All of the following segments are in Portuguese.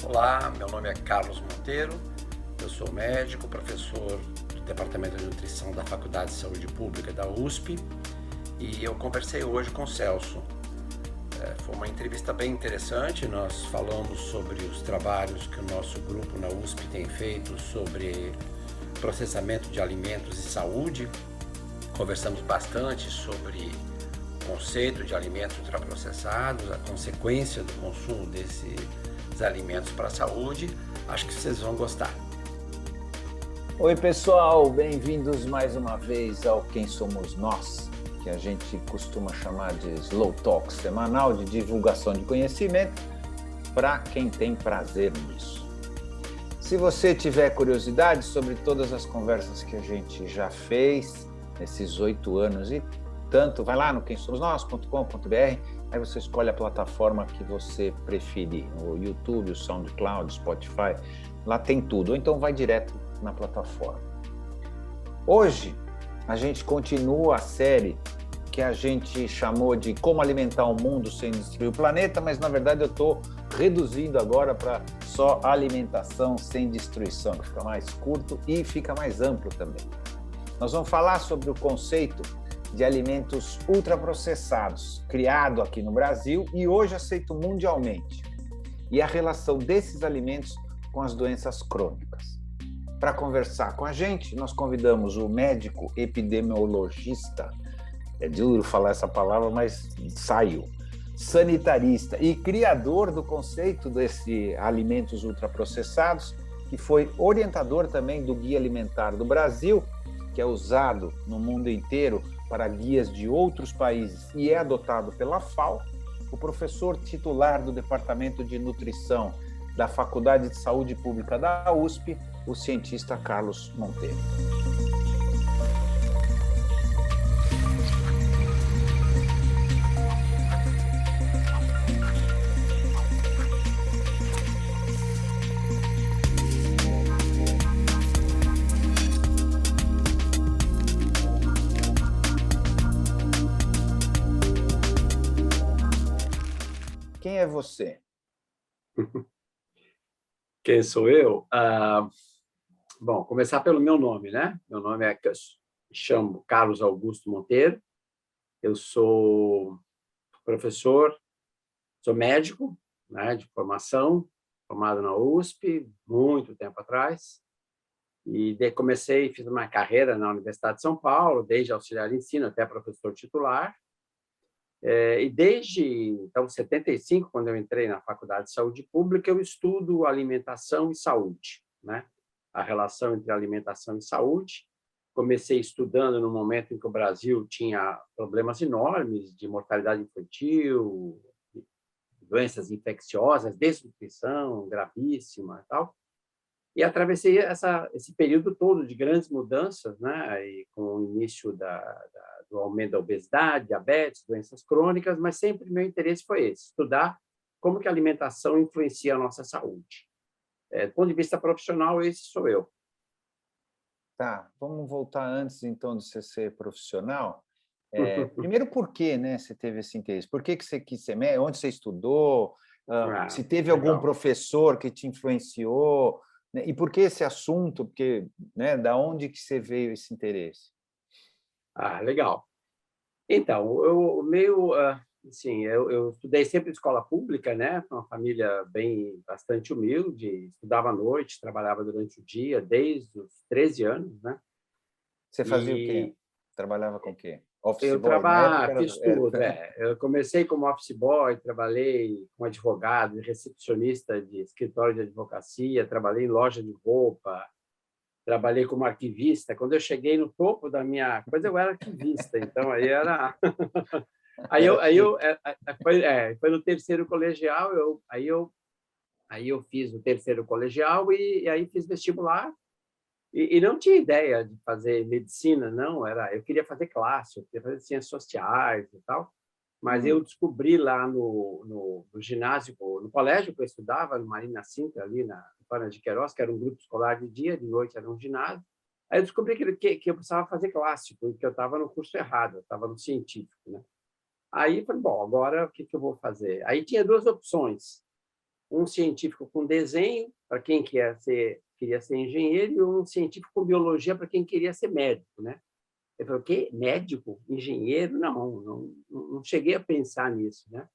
Olá, meu nome é Carlos Monteiro, eu sou médico, professor do Departamento de Nutrição da Faculdade de Saúde Pública da USP e eu conversei hoje com o Celso. Foi uma entrevista bem interessante, nós falamos sobre os trabalhos que o nosso grupo na USP tem feito sobre processamento de alimentos e saúde, conversamos bastante sobre o conceito de alimentos ultraprocessados, a consequência do consumo desses alimentos para a saúde. Acho que vocês vão gostar. Oi, pessoal, bem-vindos mais uma vez ao Quem Somos Nós, que a gente costuma chamar de Slow Talk, semanal de divulgação de conhecimento para quem tem prazer nisso. Se você tiver curiosidade sobre todas as conversas que a gente já fez nesses 8 anos e tanto, vai lá no quemsomosnós.com.br, aí você escolhe a plataforma que você preferir, o YouTube, o SoundCloud, o Spotify, lá tem tudo, ou então vai direto na plataforma. Hoje, a gente continua a série que a gente chamou de Como Alimentar o Mundo Sem Destruir o Planeta, mas na verdade eu estou reduzindo agora para só Alimentação Sem Destruição, que fica mais curto e fica mais amplo também. Nós vamos falar sobre o conceito de alimentos ultraprocessados, criado aqui no Brasil e hoje aceito mundialmente, e a relação desses alimentos com as doenças crônicas. Para conversar com a gente, nós convidamos o médico epidemiologista, é duro falar essa palavra, mas saiu, sanitarista e criador do conceito desse alimentos ultraprocessados, que foi orientador também do Guia Alimentar do Brasil, que é usado no mundo inteiro para guias de outros países e é adotado pela FAO, o professor titular do Departamento de Nutrição da Faculdade de Saúde Pública da USP, o cientista Carlos Monteiro. Quem é você? Quem sou eu? Bom, começar pelo meu nome, né? Meu nome me chamo Carlos Augusto Monteiro, eu sou professor, sou médico, né, de formação, formado na USP, muito tempo atrás, e fiz uma carreira na Universidade de São Paulo, desde auxiliar de ensino até professor titular. E desde, então, 75, quando eu entrei na Faculdade de Saúde Pública, eu estudo alimentação e saúde, né? A relação entre alimentação e saúde. Comecei estudando no momento em que o Brasil tinha problemas enormes de mortalidade infantil, doenças infecciosas, desnutrição gravíssima e tal. E atravessei esse período todo de grandes mudanças, né? E com o início do aumento da obesidade, diabetes, doenças crônicas, mas sempre meu interesse foi esse, estudar como que a alimentação influencia a nossa saúde. Do ponto de vista profissional, esse sou eu. Tá, vamos voltar antes, então, de você ser profissional. Primeiro, por que, né, você teve esse interesse? Por que você quis ser médico? Onde você estudou? Se teve algum professor que te influenciou? Né? E por que esse assunto? Porque, né, da onde que você veio esse interesse? Legal. Então, eu estudei sempre em escola pública, né? Uma família bastante humilde, estudava à noite, trabalhava durante o dia, desde os 13 anos, né? Você fazia o quê? Trabalhava com o quê? Office Eu boy? Na época fiz tudo, Eu comecei como office boy, trabalhei como advogado, recepcionista de escritório de advocacia, trabalhei em loja de roupa, trabalhei como arquivista. Quando eu cheguei no topo da minha coisa, eu era arquivista. Então, aí era... Foi no terceiro colegial, aí eu fiz o terceiro colegial e aí fiz vestibular. E não tinha ideia de fazer medicina, não. Eu queria fazer classe, eu queria fazer ciências sociais e tal. Mas eu descobri lá no ginásio, no colégio que eu estudava, no Marina Sintra, ali na Antônia de Queiroz, que era um grupo escolar de dia, de noite era um ginásio. Aí eu descobri que eu precisava fazer clássico, porque eu estava no curso errado, eu estava no científico, né? Aí eu falei, bom, agora o que eu vou fazer? Aí tinha duas opções. um científico com desenho, para quem queria ser engenheiro, e um científico com biologia, para quem queria ser médico, né? Eu falei, o quê? Médico? Engenheiro? Não cheguei a pensar nisso, né?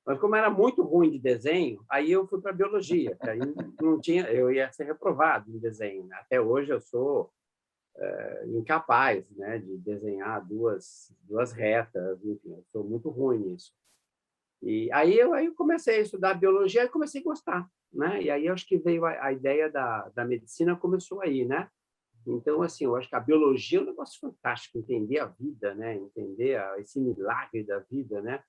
Mas como era muito ruim de desenho, aí eu fui para biologia, que aí não tinha, eu ia ser reprovado em desenho, né? Até hoje eu sou incapaz, né, de desenhar duas retas, enfim, eu sou muito ruim nisso. E aí eu comecei a estudar biologia e comecei a gostar, né? E aí eu acho que veio a ideia da medicina, começou aí, né? Então, assim, eu acho que a biologia é um negócio fantástico, entender a vida, né? Entender esse milagre da vida, né?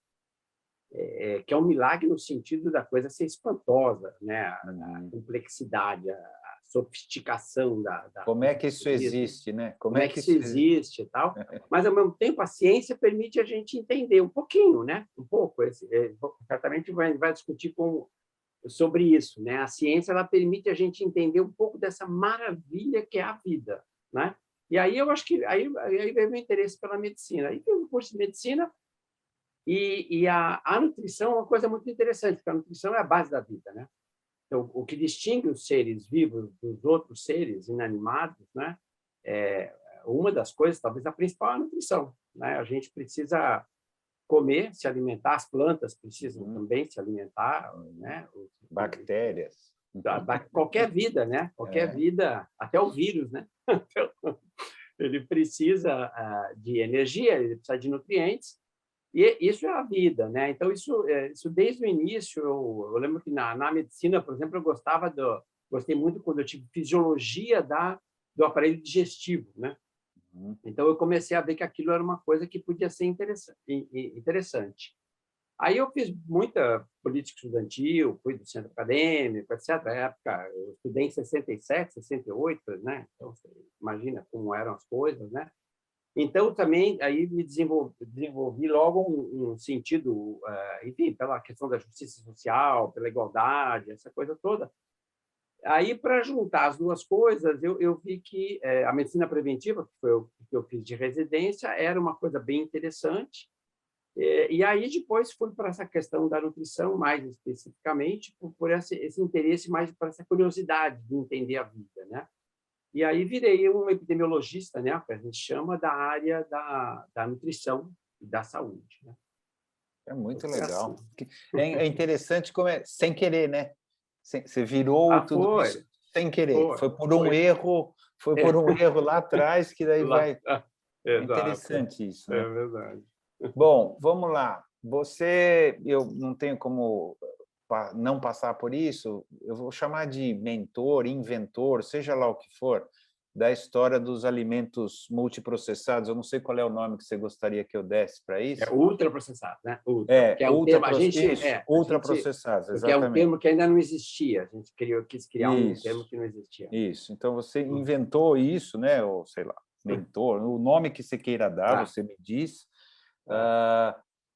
Que é um milagre no sentido da coisa ser espantosa, né? A complexidade, a sofisticação Como é que do isso organismo, existe, né? como é que isso existe e tal. Mas, ao mesmo tempo, a ciência permite a gente entender um pouquinho, né? Um pouco. Certamente vai discutir sobre isso, né? A ciência ela permite a gente entender um pouco dessa maravilha que é a vida, né? E aí eu acho que aí veio o meu interesse pela medicina. Aí fiz o curso de medicina e a nutrição é uma coisa muito interessante, porque a nutrição é a base da vida, né? Então, o que distingue os seres vivos dos outros seres inanimados, né? Uma das coisas, talvez a principal, é a nutrição, né? A gente precisa comer, se alimentar, as plantas precisam também se alimentar, né? Bactérias. Qualquer vida, né? Qualquer vida, até o vírus, né? Ele precisa de energia, ele precisa de nutrientes, e isso é a vida, né? Então, isso desde o início, eu lembro que na medicina, por exemplo, gostei muito quando eu tive fisiologia do aparelho digestivo, né? Então, eu comecei a ver que aquilo era uma coisa que podia ser interessante. Aí eu fiz muita política estudantil, fui do centro acadêmico, etc. Na época, eu estudei em 67, 68, né? Então, você imagina como eram as coisas, né? Então, também, aí me desenvolvi logo um sentido, enfim, pela questão da justiça social, pela igualdade, essa coisa toda. Aí, para juntar as duas coisas, eu vi que a medicina preventiva, que foi o que eu fiz de residência, era uma coisa bem interessante. E aí, depois, fui para essa questão da nutrição, mais especificamente, por esse interesse, mais para essa curiosidade de entender a vida, né? E aí virei um epidemiologista, né, que a gente chama da área da nutrição e da saúde, né? É muito Foi legal. assim. É interessante como é sem querer, né? Você virou tudo isso sem querer. Foi por um erro lá atrás que daí vai. É interessante isso, É né? verdade. Bom, vamos lá. Eu não tenho como não passar por isso, eu vou chamar de mentor, inventor, seja lá o que for, da história dos alimentos multiprocessados. Eu não sei qual é o nome que você gostaria que eu desse para isso. Ultraprocessado, né? Que é um termo, ultraprocessados, porque é um exatamente. termo que ainda não existia. A gente quis criar um termo que não existia. Isso. Então você inventou isso, né? Ou sei lá, mentor, o nome que você queira dar, você me diz.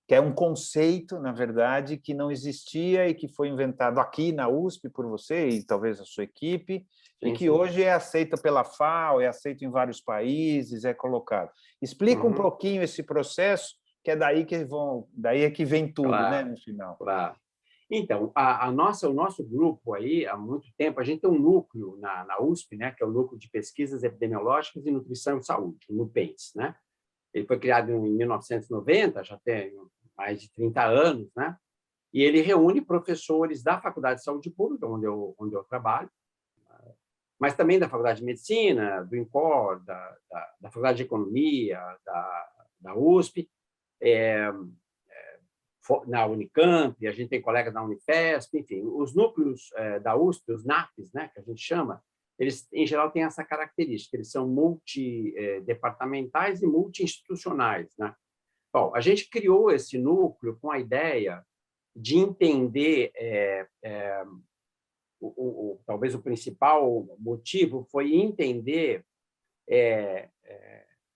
Que é um conceito, na verdade, que não existia e que foi inventado aqui na USP por você e talvez a sua equipe, e que hoje é aceito pela FAO, é aceito em vários países, é colocado. Explica um pouquinho esse processo, que é daí que vem tudo, né, no final. Claro. Então, o nosso grupo aí, há muito tempo, a gente tem um núcleo na USP, né, que é o Núcleo de Pesquisas Epidemiológicas em Nutrição e Saúde, o NUPENS, né? Ele foi criado em 1990, já tem mais de 30 anos, né? E ele reúne professores da Faculdade de Saúde Pública, onde eu trabalho, mas também da Faculdade de Medicina, do INCOR, da Faculdade de Economia, da USP, na Unicamp, a gente tem colegas da Unifesp, enfim, os núcleos da USP, os NAPs, né, que a gente chama, eles, em geral, têm essa característica, eles são multidepartamentais e multi-institucionais, né? Bom, a gente criou esse núcleo com a ideia de entender, talvez o principal motivo foi entender,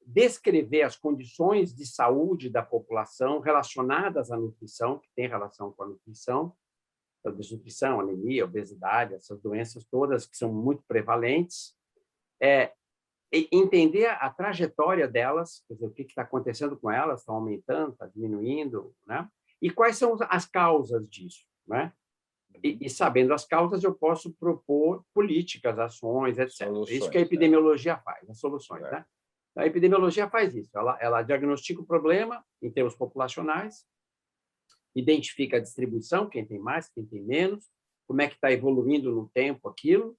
descrever as condições de saúde da população relacionadas à nutrição, que tem relação com a nutrição, a desnutrição, anemia, obesidade, essas doenças todas que são muito prevalentes, entender a trajetória delas, quer dizer, o que está acontecendo com elas, estão aumentando, está diminuindo, né? E quais são as causas disso, né? E sabendo as causas, eu posso propor políticas, ações, etc. Soluções, Isso que a epidemiologia faz, as soluções. Né? A epidemiologia faz isso. Ela diagnostica o problema em termos populacionais, identifica a distribuição, quem tem mais, quem tem menos, como é que está evoluindo no tempo aquilo,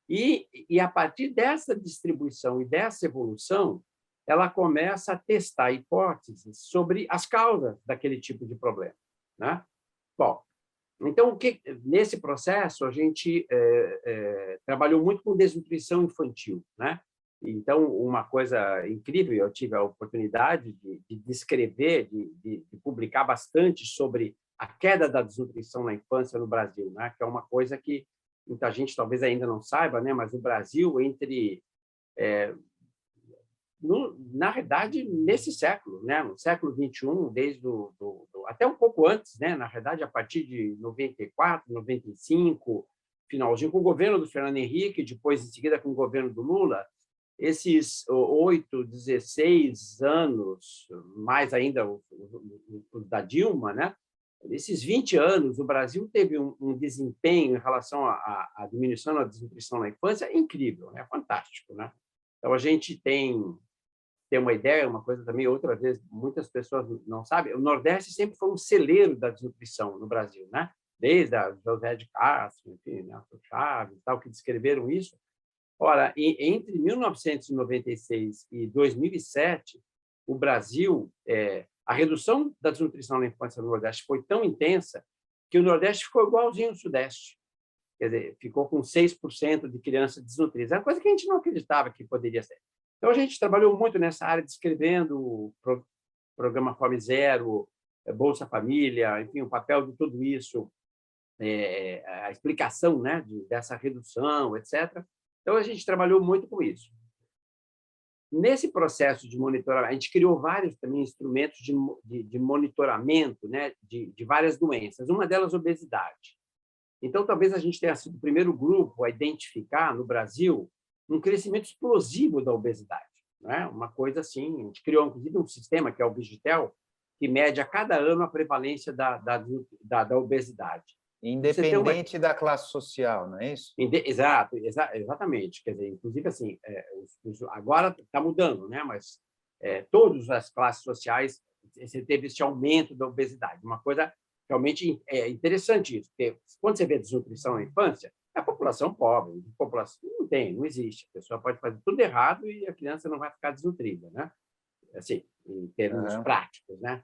e a partir dessa distribuição e dessa evolução, ela começa a testar hipóteses sobre as causas daquele tipo de problema. Né? Bom, então, nesse processo, a gente trabalhou muito com desnutrição infantil. Né? Então, uma coisa incrível, eu tive a oportunidade de descrever, de publicar bastante sobre a queda da desnutrição na infância no Brasil, né? Que é uma coisa que muita gente talvez ainda não saiba, né? Mas o Brasil, na verdade, nesse século, né? No século XXI, desde até um pouco antes, né? Na verdade, a partir de 94, 95, finalzinho, com o governo do Fernando Henrique, depois, em seguida, com o governo do Lula, esses 8, 16 anos, mais ainda o da Dilma, né? Esses 20 anos, o Brasil teve um desempenho em relação à diminuição da desnutrição na infância incrível, né? Fantástico. Né? Então, a gente tem uma ideia, uma coisa também, outra vez, muitas pessoas não sabem, o Nordeste sempre foi um celeiro da desnutrição no Brasil, né? Desde a José de Castro, enfim, Nelson Chaves, tal, que descreveram isso. Ora, entre 1996 e 2007, o Brasil, a redução da desnutrição na infância no Nordeste foi tão intensa que o Nordeste ficou igualzinho ao Sudeste. Quer dizer, ficou com 6% de crianças desnutridas. É uma coisa que a gente não acreditava que poderia ser. Então, a gente trabalhou muito nessa área, descrevendo o programa Fome Zero, Bolsa Família, enfim, o papel de tudo isso, a explicação, né, dessa redução, etc. Então, a gente trabalhou muito com isso. Nesse processo de monitoramento, a gente criou vários também instrumentos de monitoramento, né, de várias doenças, uma delas obesidade. Então, talvez a gente tenha sido o primeiro grupo a identificar, no Brasil, um crescimento explosivo da obesidade. Né? Uma coisa assim, a gente criou, inclusive, um sistema, que é o Vigitel, que mede a cada ano a prevalência da obesidade. Independente da classe social, não é isso? Exato, exatamente. Quer dizer, inclusive, assim, agora está mudando, né? Mas todas as classes sociais você teve esse aumento da obesidade. Uma coisa realmente interessante isso, porque quando você vê desnutrição na infância, é a população pobre, a população não existe. A pessoa pode fazer tudo errado e a criança não vai ficar desnutrida, né? Assim, em termos práticos, né?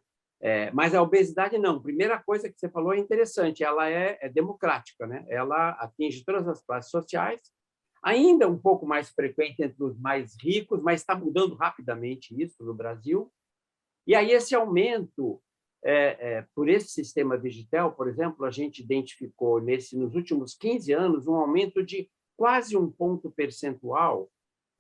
Mas a obesidade não. A primeira coisa que você falou é interessante, ela é democrática, né? Ela atinge todas as classes sociais, ainda um pouco mais frequente entre os mais ricos, mas está mudando rapidamente isso no Brasil. E aí esse aumento, por esse sistema digital, por exemplo, a gente identificou nos últimos 15 anos um aumento de quase 1 ponto percentual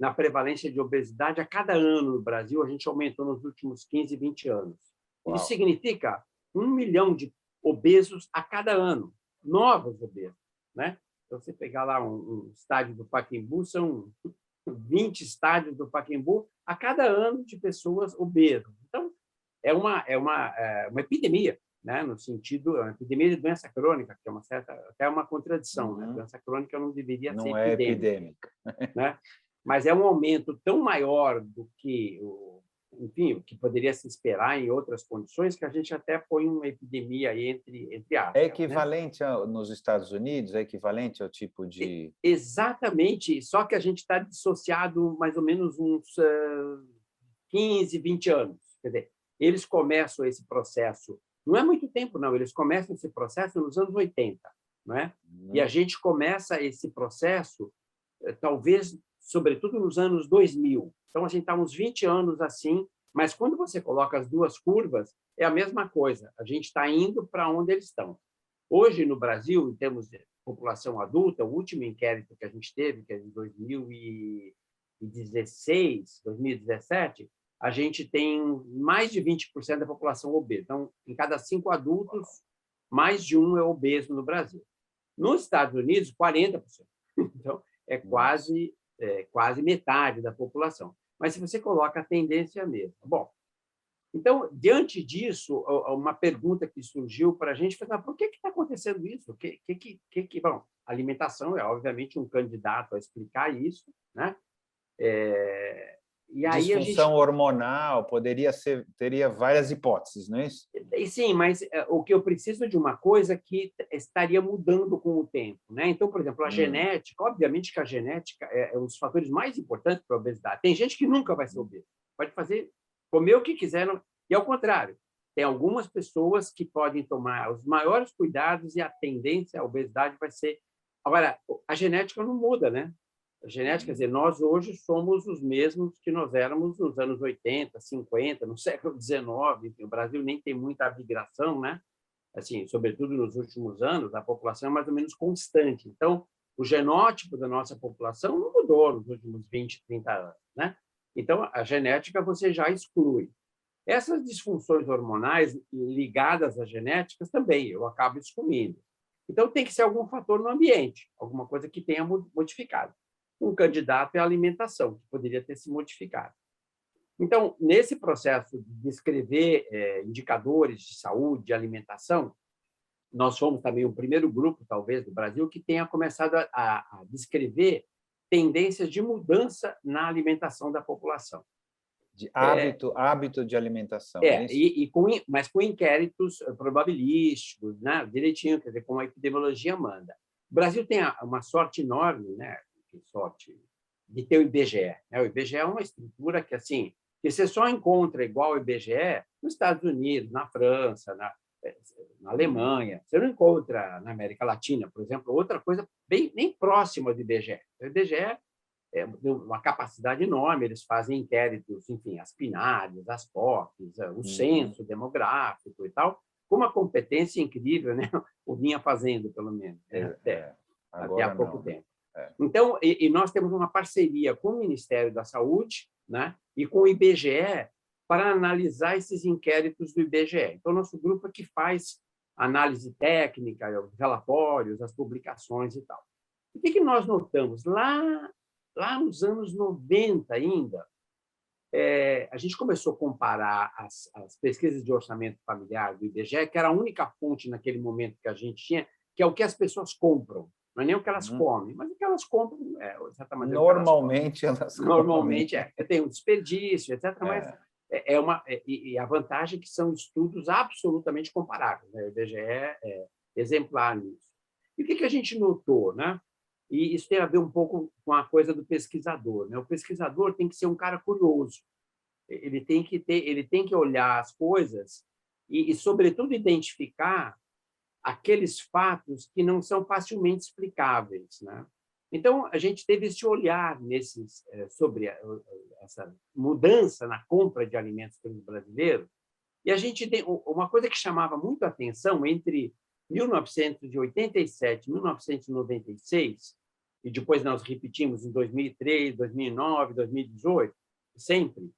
na prevalência de obesidade a cada ano no Brasil. A gente aumentou nos últimos 15, 20 anos. Uau. Isso significa 1 milhão de obesos a cada ano, novos obesos. Né? Então, você pegar lá um estádio do Pacaembu, são 20 estádios do Pacaembu a cada ano de pessoas obesas. Então, é uma epidemia, né? No sentido, é uma epidemia de doença crônica, que é até uma contradição. Né? Doença crônica não deveria ser epidêmica. Né? Mas é um aumento tão maior do que enfim, o que poderia se esperar em outras condições, que a gente até põe uma epidemia aí entre aspas. É equivalente, né? Nos Estados Unidos? É equivalente ao tipo de... Exatamente, só que a gente está dissociado mais ou menos uns 15, 20 anos. Quer dizer, eles começam esse processo, não é muito tempo, não, eles começam esse processo nos anos 80, não é? E a gente começa esse processo, talvez, sobretudo nos anos 2000. Então, a gente está uns 20 anos assim, mas quando você coloca as duas curvas, é a mesma coisa. A gente está indo para onde eles estão. Hoje, no Brasil, em termos de população adulta, o último inquérito que a gente teve, que é de 2016, 2017, a gente tem mais de 20% da população obesa. Então, em cada 5 adultos, mais de um é obeso no Brasil. Nos Estados Unidos, 40%. Então, é quase metade da população. Mas se você coloca a tendência é a mesma. Bom, Então, diante disso, uma pergunta que surgiu para a gente foi: por que está acontecendo isso? Bom, alimentação é, obviamente, um candidato a explicar isso, né? E aí a gente... Disfunção hormonal, teria várias hipóteses, não é isso? Sim, mas o que eu preciso de uma coisa que estaria mudando com o tempo, né? Então, por exemplo, a genética, obviamente que a genética é um dos fatores mais importantes para a obesidade. Tem gente que nunca vai ser obesa, pode comer o que quiser, e ao contrário, tem algumas pessoas que podem tomar os maiores cuidados e a tendência à obesidade vai ser... Agora, a genética não muda, né? A genética, quer dizer, nós hoje somos os mesmos que nós éramos nos anos 80, 50, no século XIX. O Brasil nem tem muita migração, né? Assim, sobretudo nos últimos anos, a população é mais ou menos constante. Então, o genótipo da nossa população não mudou nos últimos 20, 30 anos, né? Então, a genética você já exclui. Essas disfunções hormonais ligadas às genéticas também eu acabo excluindo. Então, tem que ser algum fator no ambiente, alguma coisa que tenha modificado. Um candidato é a alimentação, que poderia ter se modificado. Então, nesse processo de descrever indicadores de saúde, de alimentação, nós fomos também o primeiro grupo, talvez, do Brasil, que tenha começado a descrever tendências de mudança na alimentação da população. De hábito de alimentação, é isso? Mas com inquéritos probabilísticos, né? Direitinho, quer dizer, como a epidemiologia manda. O Brasil tem uma sorte enorme, né? Sorte de ter o IBGE. O IBGE é uma estrutura que, assim, que você só encontra igual ao IBGE nos Estados Unidos, na França, na Alemanha. Você não encontra na América Latina, por exemplo, outra coisa nem próxima do IBGE. O IBGE é uma capacidade enorme, eles fazem inquéritos, enfim, as PNADs, as POCs, o censo demográfico e tal, com uma competência incrível, né? O vinha fazendo, pelo menos, até há pouco tempo. Então, nós temos uma parceria com o Ministério da Saúde, né, e com o IBGE para analisar esses inquéritos do IBGE. Então, nosso grupo é que faz análise técnica, os relatórios, as publicações e tal. O que nós notamos? Lá nos anos 90 ainda, a gente começou a comparar as pesquisas de orçamento familiar do IBGE, que era a única fonte naquele momento que a gente tinha, que é o que as pessoas compram. Não é nem o que elas comem, mas o que elas compram, de certa maneira. Normalmente, elas compram. Normalmente, tem um desperdício, etc. Mas e a vantagem é que são estudos absolutamente comparáveis, né? O IBGE é exemplar nisso. E o que a gente notou, né? E isso tem a ver um pouco com a coisa do pesquisador, né? O pesquisador tem que ser um cara curioso. Ele tem que olhar as coisas e sobretudo, identificar aqueles fatos que não são facilmente explicáveis, né? Então, a gente teve esse olhar sobre essa mudança na compra de alimentos pelos brasileiros, e a gente tem uma coisa que chamava muito a atenção entre 1987 e 1996, e depois nós repetimos em 2003, 2009, 2018, sempre,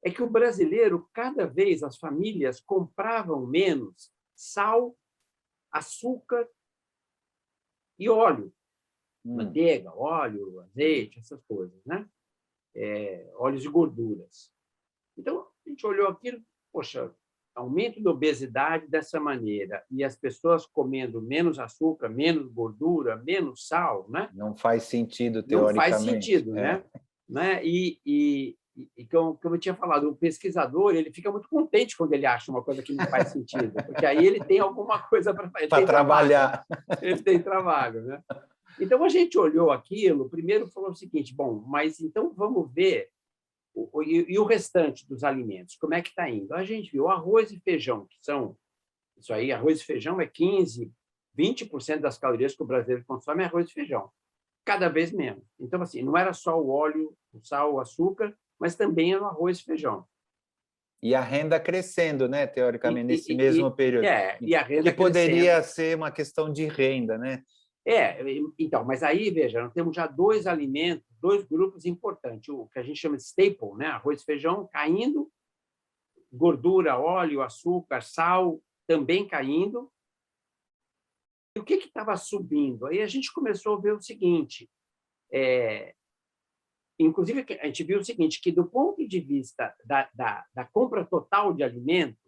é que o brasileiro, cada vez as famílias compravam menos sal, açúcar e óleo. Manteiga, óleo, azeite, essas coisas, né? Óleos e gorduras. Então, a gente olhou aquilo, poxa, aumento da obesidade dessa maneira e as pessoas comendo menos açúcar, menos gordura, menos sal, né? Não faz sentido, teoricamente. Não faz sentido, né? E como eu tinha falado, o pesquisador ele fica muito contente quando ele acha uma coisa que não faz sentido, porque aí ele tem alguma coisa para trabalhar. Ele tem trabalho, né? Então, a gente olhou aquilo, primeiro falou o seguinte: bom, mas então vamos ver e o restante dos alimentos, como é que está indo? A gente viu arroz e feijão, que são... Isso aí, arroz e feijão é 15%, 20% das calorias que o brasileiro consome é arroz e feijão. Cada vez menos. Então, assim, não era só o óleo, o sal, o açúcar, mas também era o arroz e feijão. E a renda crescendo, né, teoricamente, nesse mesmo período. E a renda que poderia ser uma questão de renda, né? Então, mas aí, veja, nós temos já dois alimentos, dois grupos importantes, o que a gente chama de staple, né? Arroz e feijão caindo, gordura, óleo, açúcar, sal também caindo. E o que estava subindo? Aí a gente começou a ver o seguinte: inclusive, a gente viu o seguinte, que do ponto de vista da compra total de alimento,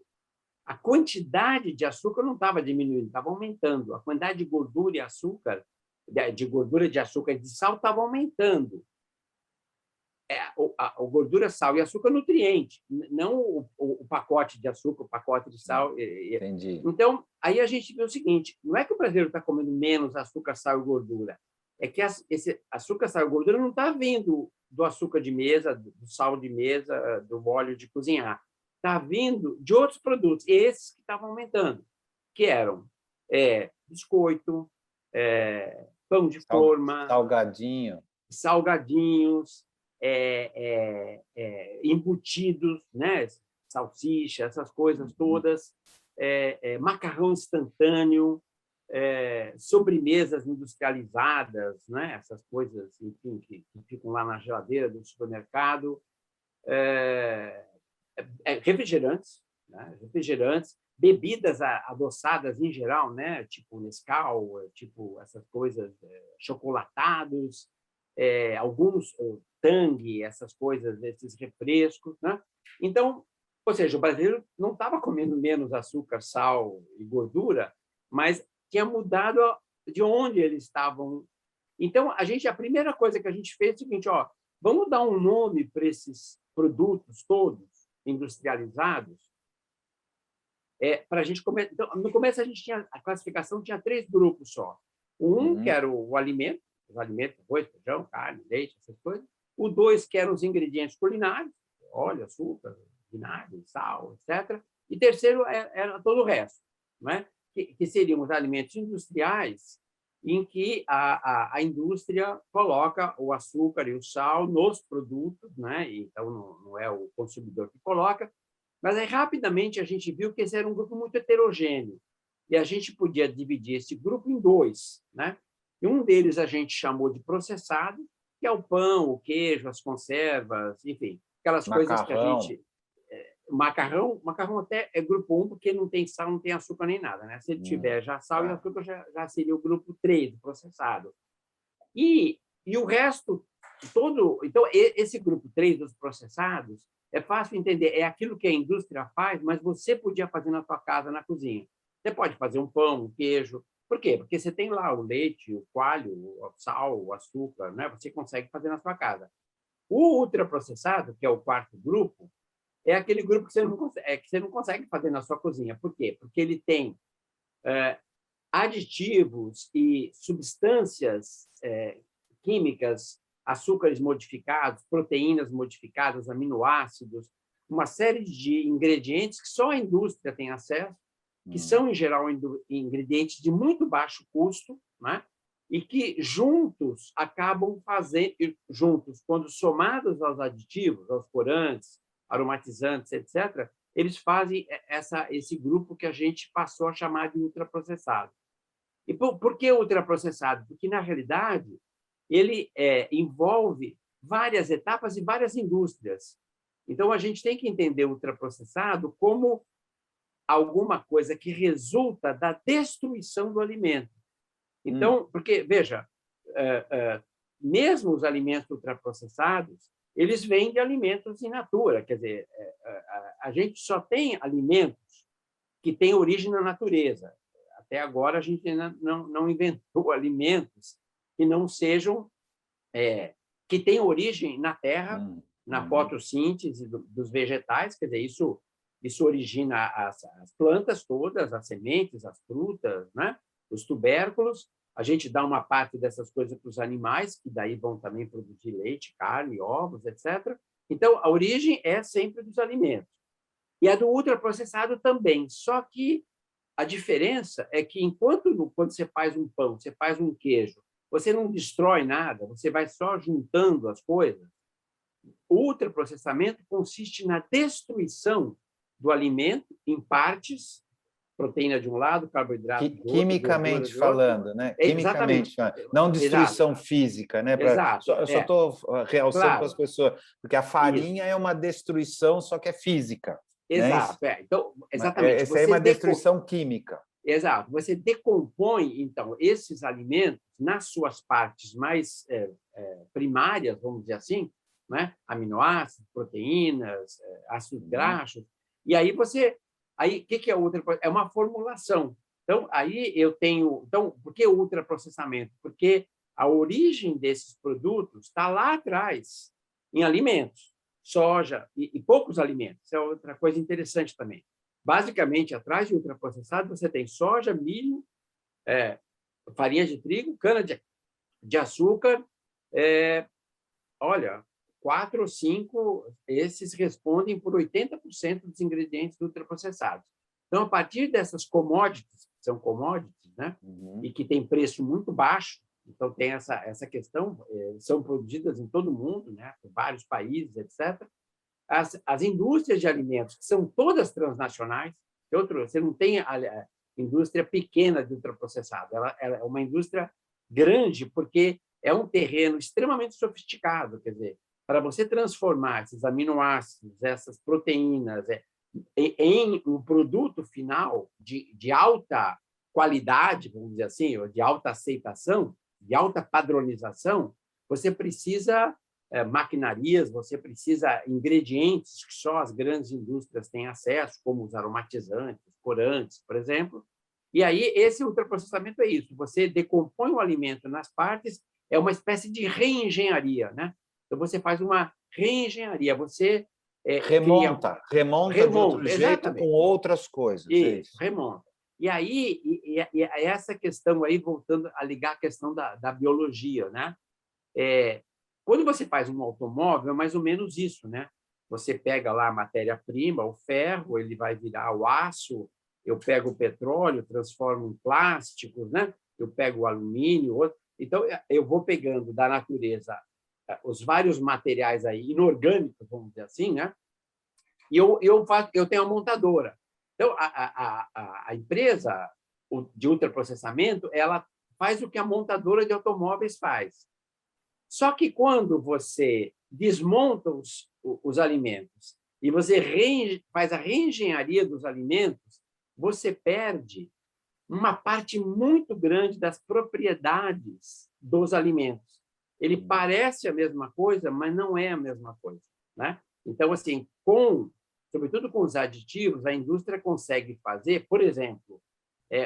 a quantidade de açúcar não estava diminuindo, estava aumentando. A quantidade de gordura e açúcar, de gordura, de açúcar e de sal estava aumentando. A gordura, sal e açúcar nutriente, não o pacote de açúcar, o pacote de sal. Entendi. Então, aí a gente vê o seguinte, não é que o brasileiro está comendo menos açúcar, sal e gordura, é que esse açúcar, sal e gordura não está vindo do açúcar de mesa, do sal de mesa, do óleo de cozinhar. Está vindo de outros produtos, esses que estavam aumentando, que eram biscoito, pão de forma, salgadinhos, embutidos, né? Salsicha, essas coisas todas, macarrão instantâneo, sobremesas industrializadas, né? Essas coisas, enfim, que ficam lá na geladeira do supermercado, refrigerantes, né? Refrigerantes, bebidas adoçadas em geral, né? Tipo Nescau, tipo essas coisas, chocolatados, alguns Tang, essas coisas, esses refrescos, né? Então, ou seja, o brasileiro não estava comendo menos açúcar, sal e gordura, mas tinha mudado de onde eles estavam. Então, a primeira coisa que a gente fez é o seguinte, vamos dar um nome para esses produtos todos industrializados, para a gente começar. Então, no começo a classificação tinha 3 grupos só. Que era o alimento, os alimentos, arroz, feijão, carne, leite, essas coisas. O 2, que eram os ingredientes culinários, óleo, açúcar, vinagre, sal, etc. E terceiro era todo o resto, né? Que seriam os alimentos industriais, em que a indústria coloca o açúcar e o sal nos produtos, né? Então não é o consumidor que coloca, mas aí rapidamente a gente viu que esse era um grupo muito heterogêneo e a gente podia dividir esse grupo em 2, né? E um deles a gente chamou de processado, que é o pão, o queijo, as conservas, enfim, aquelas coisas que a gente... Macarrão até é grupo 1, porque não tem sal, não tem açúcar nem nada, né? Se ele tiver já sal e açúcar, já seria o grupo 3, processado. E o resto todo... Então, esse grupo 3 dos processados é fácil entender, é aquilo que a indústria faz, mas você podia fazer na sua casa, na cozinha. Você pode fazer um pão, um queijo. Por quê? Porque você tem lá o leite, o coalho, o sal, o açúcar, né? Você consegue fazer na sua casa. O ultraprocessado, que é o 4º grupo, é aquele grupo que você não consegue fazer na sua cozinha. Por quê? Porque ele tem aditivos e substâncias químicas, açúcares modificados, proteínas modificadas, aminoácidos, uma série de ingredientes que só a indústria tem acesso, que são, em geral, ingredientes de muito baixo custo, né? E que juntos acabam fazendo, quando somados aos aditivos, aos corantes, aromatizantes, etc., eles fazem esse grupo que a gente passou a chamar de ultraprocessado. E por que ultraprocessado? Porque, na realidade, ele envolve várias etapas e várias indústrias. Então, a gente tem que entender o ultraprocessado como alguma coisa que resulta da destruição do alimento. Então, porque, veja, mesmo os alimentos ultraprocessados, eles vêm de alimentos in natura, quer dizer, a gente só tem alimentos que têm origem na natureza. Até agora, a gente ainda não inventou alimentos que não sejam, que têm origem na terra, na fotossíntese dos vegetais, quer dizer, isso origina as plantas todas, as sementes, as frutas, né? Os tubérculos. A gente dá uma parte dessas coisas para os animais, que daí vão também produzir leite, carne, ovos, etc. Então, a origem é sempre dos alimentos. E a do ultraprocessado também, só que a diferença é que, quando você faz um pão, você faz um queijo, você não destrói nada, você vai só juntando as coisas. O ultraprocessamento consiste na destruição do alimento em partes, proteína de um lado, carboidrato do outro, quimicamente falando, né? Quimicamente, não destruição física, né? Eu só estou realçando para as pessoas, porque a farinha é uma destruição, só que é física. Exato. Então, exatamente. Essa é uma destruição química. Exato. Você decompõe, então, esses alimentos nas suas partes mais primárias, vamos dizer assim, né? Aminoácidos, proteínas, ácidos graxos. E aí o que é ultraprocessamento? É uma formulação. Então, aí eu tenho... Então, por que ultraprocessamento? Porque a origem desses produtos está lá atrás, em alimentos, soja e poucos alimentos. Isso é outra coisa interessante também. Basicamente, atrás de ultraprocessado, você tem soja, milho, farinha de trigo, cana de açúcar. Olha, 4 ou 5, esses respondem por 80% dos ingredientes ultraprocessados. Então, a partir dessas commodities, que são commodities, né? E que têm preço muito baixo, então tem essa questão, são produzidas em todo o mundo, né? Em vários países, etc. As indústrias de alimentos, que são todas transnacionais, você não tem a indústria pequena de ultraprocessado, ela é uma indústria grande, porque é um terreno extremamente sofisticado, quer dizer, para você transformar esses aminoácidos, essas proteínas, em um produto final de alta qualidade, vamos dizer assim, ou de alta aceitação, de alta padronização, você precisa maquinarias, você precisa ingredientes que só as grandes indústrias têm acesso, como os aromatizantes, corantes, por exemplo. E aí, esse ultraprocessamento é isso. Você decompõe o alimento nas partes, é uma espécie de reengenharia, né? Então, você faz uma reengenharia, você remonta de outro jeito exatamente. com outras coisas. Isso, remonta. E aí, essa questão aí, voltando a ligar a questão da biologia, né? Quando você faz um automóvel, é mais ou menos isso, né? Você pega lá a matéria-prima, o ferro, ele vai virar o aço, eu pego o petróleo, transformo em plásticos, né? Eu pego o alumínio, outro. Então, eu vou pegando da natureza os vários materiais aí inorgânicos, vamos dizer assim, né? E eu tenho a montadora. Então, a empresa de ultraprocessamento, ela faz o que a montadora de automóveis faz. Só que quando você desmonta os alimentos e você faz a reengenharia dos alimentos, você perde uma parte muito grande das propriedades dos alimentos. Ele parece a mesma coisa, mas não é a mesma coisa, né? Então, assim, sobretudo com os aditivos, a indústria consegue fazer, por exemplo,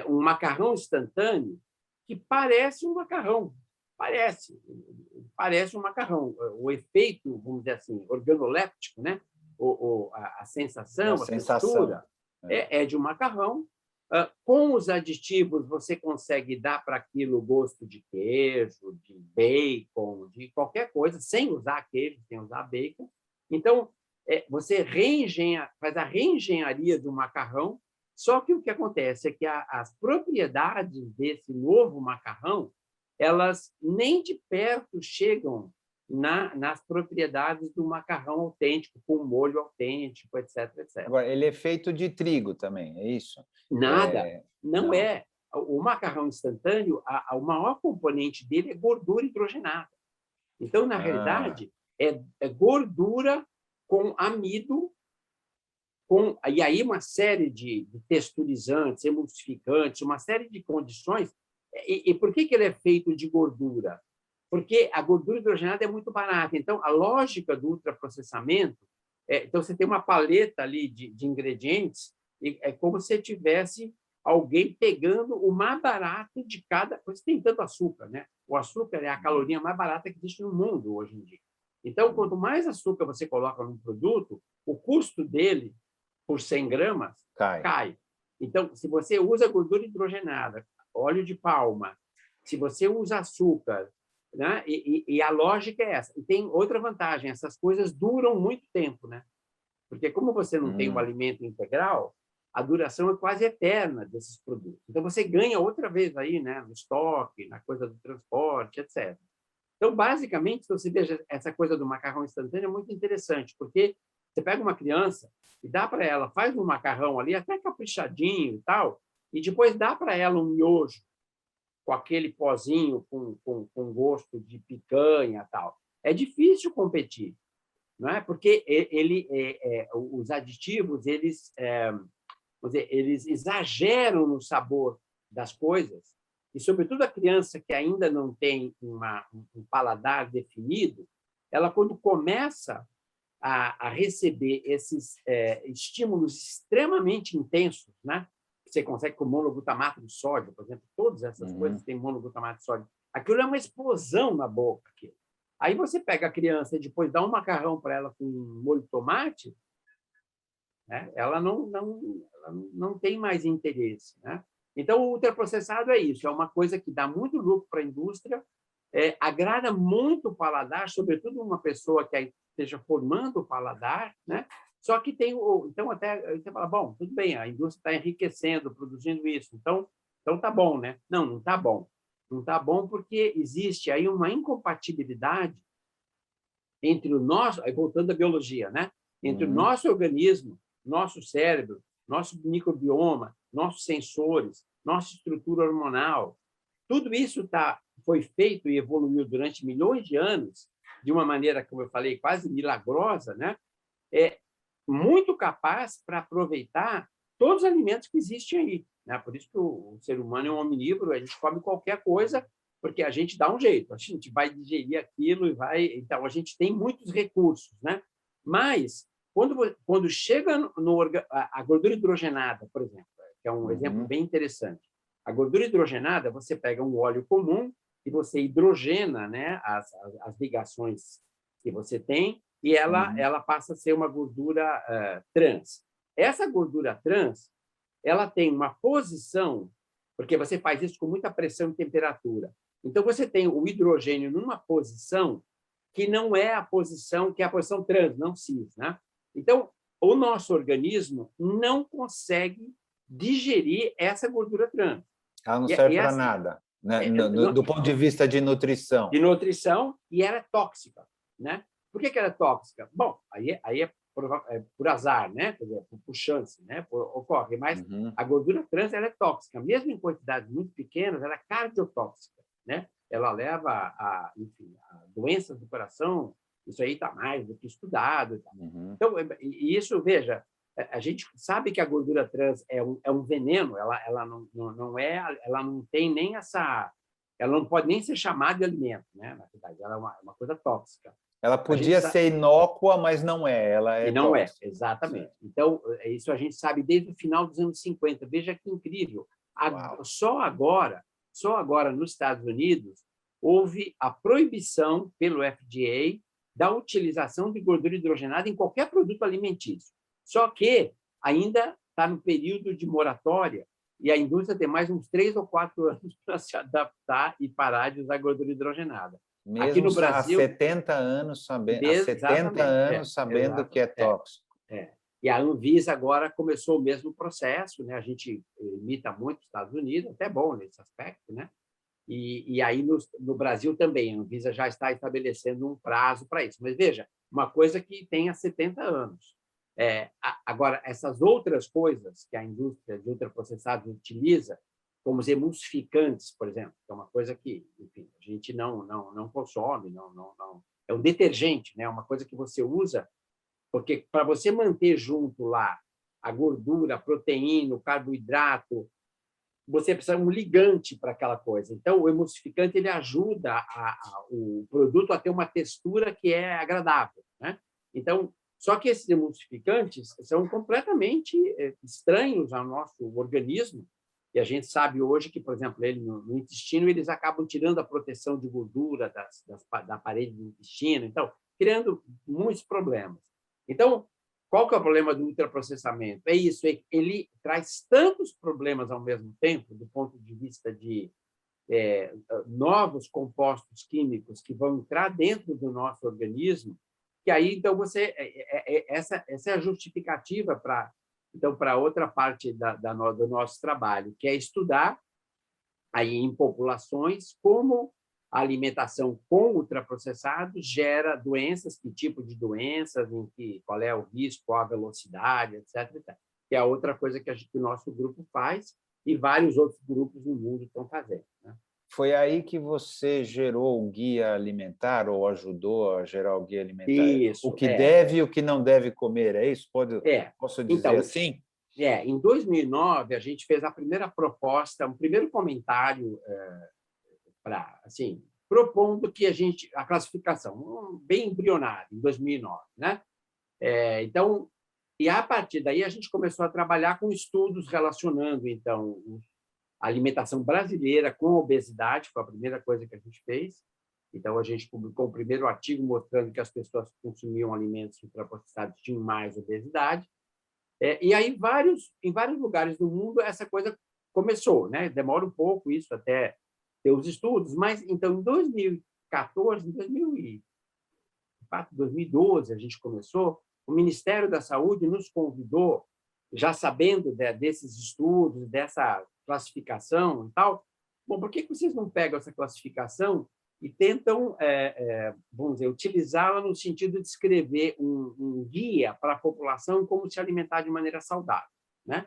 um macarrão instantâneo que parece um macarrão, parece um macarrão. O efeito, vamos dizer assim, organoléptico, né? A sensação, a textura, é de um macarrão. Com os aditivos, você consegue dar para aquilo gosto de queijo, de bacon, de qualquer coisa, sem usar queijo, sem usar bacon. Então, você faz a reengenharia do macarrão, só que o que acontece é que as propriedades desse novo macarrão, elas nem de perto chegam nas propriedades do macarrão autêntico, com molho autêntico, etc, etc. Agora, ele é feito de trigo também, é isso? Nada, não é. O macarrão instantâneo, o maior componente dele é gordura hidrogenada. Então, na realidade, é gordura com amido, e aí uma série de texturizantes, emulsificantes, uma série de condições. E por que ele é feito de gordura? Porque a gordura hidrogenada é muito barata. Então, a lógica do ultraprocessamento, então você tem uma paleta ali de ingredientes, e é como se tivesse alguém pegando o mais barato de cada... Você tem tanto açúcar, né? O açúcar é a caloria mais barata que existe no mundo hoje em dia. Então, quanto mais açúcar você coloca num produto, o custo dele, por 100 gramas, cai. Então, se você usa gordura hidrogenada, óleo de palma, se você usa açúcar, né? E a lógica é essa. E tem outra vantagem, essas coisas duram muito tempo, né? Porque como você não tem um alimento integral, a duração é quase eterna desses produtos. Então, você ganha outra vez aí, né? No estoque, na coisa do transporte, etc. Então, basicamente, se você veja essa coisa do macarrão instantâneo, é muito interessante, porque você pega uma criança e dá para ela, faz um macarrão ali, até caprichadinho e tal, e depois dá para ela um miojo com aquele pozinho com gosto de picanha e tal. É difícil competir, não é? Porque os aditivos, eles exageram no sabor das coisas, e, sobretudo, a criança que ainda não tem um paladar definido, ela quando começa a receber esses estímulos extremamente intensos, né? Você consegue com monoglutamato de sódio, por exemplo, todas essas coisas têm monoglutamato de sódio. Aquilo é uma explosão na boca. Aquilo. Aí você pega a criança e depois dá um macarrão para ela com molho de tomate, né? Ela não tem mais interesse, né? Então, o ultraprocessado é isso, é uma coisa que dá muito lucro para a indústria, agrada muito o paladar, sobretudo uma pessoa que esteja formando o paladar, né? Só que tem então até você fala, bom, tudo bem, a indústria está enriquecendo, produzindo isso, então tá bom, né? Não tá bom. Não tá bom porque existe aí uma incompatibilidade entre o nosso, aí voltando à biologia, né? Entre o nosso organismo, nosso cérebro, nosso microbioma, nossos sensores, nossa estrutura hormonal, tudo isso foi feito e evoluiu durante milhões de anos de uma maneira, como eu falei, quase milagrosa, né? Muito capaz para aproveitar todos os alimentos que existem aí, né? Por isso que o ser humano é um omnívoro, a gente come qualquer coisa porque a gente dá um jeito, a gente vai digerir aquilo e vai, então a gente tem muitos recursos, né? Mas quando chega a gordura hidrogenada, por exemplo, que é um exemplo bem interessante, a gordura hidrogenada você pega um óleo comum e você hidrogena, né, as ligações que você tem e ela passa a ser uma gordura trans. Essa gordura trans, ela tem uma posição, porque você faz isso com muita pressão e temperatura. Então, você tem o hidrogênio numa posição que não é a posição, que é a posição trans, não cis, né? Então, o nosso organismo não consegue digerir essa gordura trans. Ela não serve para nada, né? Do ponto de vista de nutrição. De nutrição, e ela é tóxica, né? Por que ela é tóxica? Bom, aí é por azar, né? Quer dizer, por chance, né? Ocorre, mas a gordura trans ela é tóxica, mesmo em quantidades muito pequenas, ela é cardiotóxica, né? Ela leva enfim, a doenças do coração. Isso aí está mais do que estudado. Então, isso, veja, a gente sabe que a gordura trans é um veneno, ela não tem nem essa, ela não pode nem ser chamada de alimento, né? Na verdade, ela é uma coisa tóxica. Ela podia ser inócua, mas não é, ela é e não tóxica. Exatamente. Então, isso a gente sabe desde o final dos anos 50. Veja que incrível. Só agora, nos Estados Unidos, houve a proibição pelo FDA da utilização de gordura hidrogenada em qualquer produto alimentício. Só que ainda está no período de moratória e a indústria tem mais uns 3 ou 4 anos para se adaptar e parar de usar gordura hidrogenada. Mesmo aqui no Brasil, há 70 anos sabendo que é tóxico. E a Anvisa agora começou o mesmo processo, né? A gente imita muito os Estados Unidos, até bom nesse aspecto, né? E aí no Brasil também, a Anvisa já está estabelecendo um prazo para isso. Mas veja, uma coisa que tem há 70 anos. Agora, essas outras coisas que a indústria de ultraprocessados utiliza, como os emulsificantes, por exemplo, que é uma coisa que, enfim, a gente não consome, não. É um detergente, né? Uma coisa que você usa, porque para você manter junto lá a gordura, a proteína, o carboidrato, você precisa de um ligante para aquela coisa. Então, o emulsificante ele ajuda o produto a ter uma textura que é agradável, né? Então, só que esses emulsificantes são completamente estranhos ao nosso organismo. E a gente sabe hoje que, por exemplo, no intestino, eles acabam tirando a proteção de gordura da parede do intestino, então, criando muitos problemas. Então, qual que é o problema do ultraprocessamento? É isso, ele traz tantos problemas ao mesmo tempo, do ponto de vista de novos compostos químicos que vão entrar dentro do nosso organismo, que aí, então, essa é a justificativa para outra parte do nosso trabalho, que é estudar aí em populações como a alimentação com ultraprocessados gera doenças, que tipo de doenças, qual é o risco, qual a velocidade, etc. Que é a outra coisa que o nosso grupo faz e vários outros grupos no mundo estão fazendo, né? Foi aí que você gerou o guia alimentar ou ajudou a gerar o guia alimentar? Isso. O que deve e o que não deve comer, é isso? Posso dizer então, assim? Em 2009, a gente fez a primeira proposta, um primeiro comentário para, assim, propondo que a classificação, bem embrionária, em 2009, né? Então, e a partir daí a gente começou a trabalhar com estudos relacionando, então, a alimentação brasileira com a obesidade, foi a primeira coisa que a gente fez. Então, a gente publicou o primeiro artigo mostrando que as pessoas que consumiam alimentos ultraprocessados tinham mais obesidade. E aí, em vários lugares do mundo, essa coisa começou, né? Demora um pouco isso até ter os estudos, mas, então, em 2014, em 2004, 2012, a gente começou, o Ministério da Saúde nos convidou, já sabendo desses estudos, dessa classificação e tal, bom, por que vocês não pegam essa classificação e tentam, vamos dizer, utilizá-la no sentido de escrever um guia para a população como se alimentar de maneira saudável, né?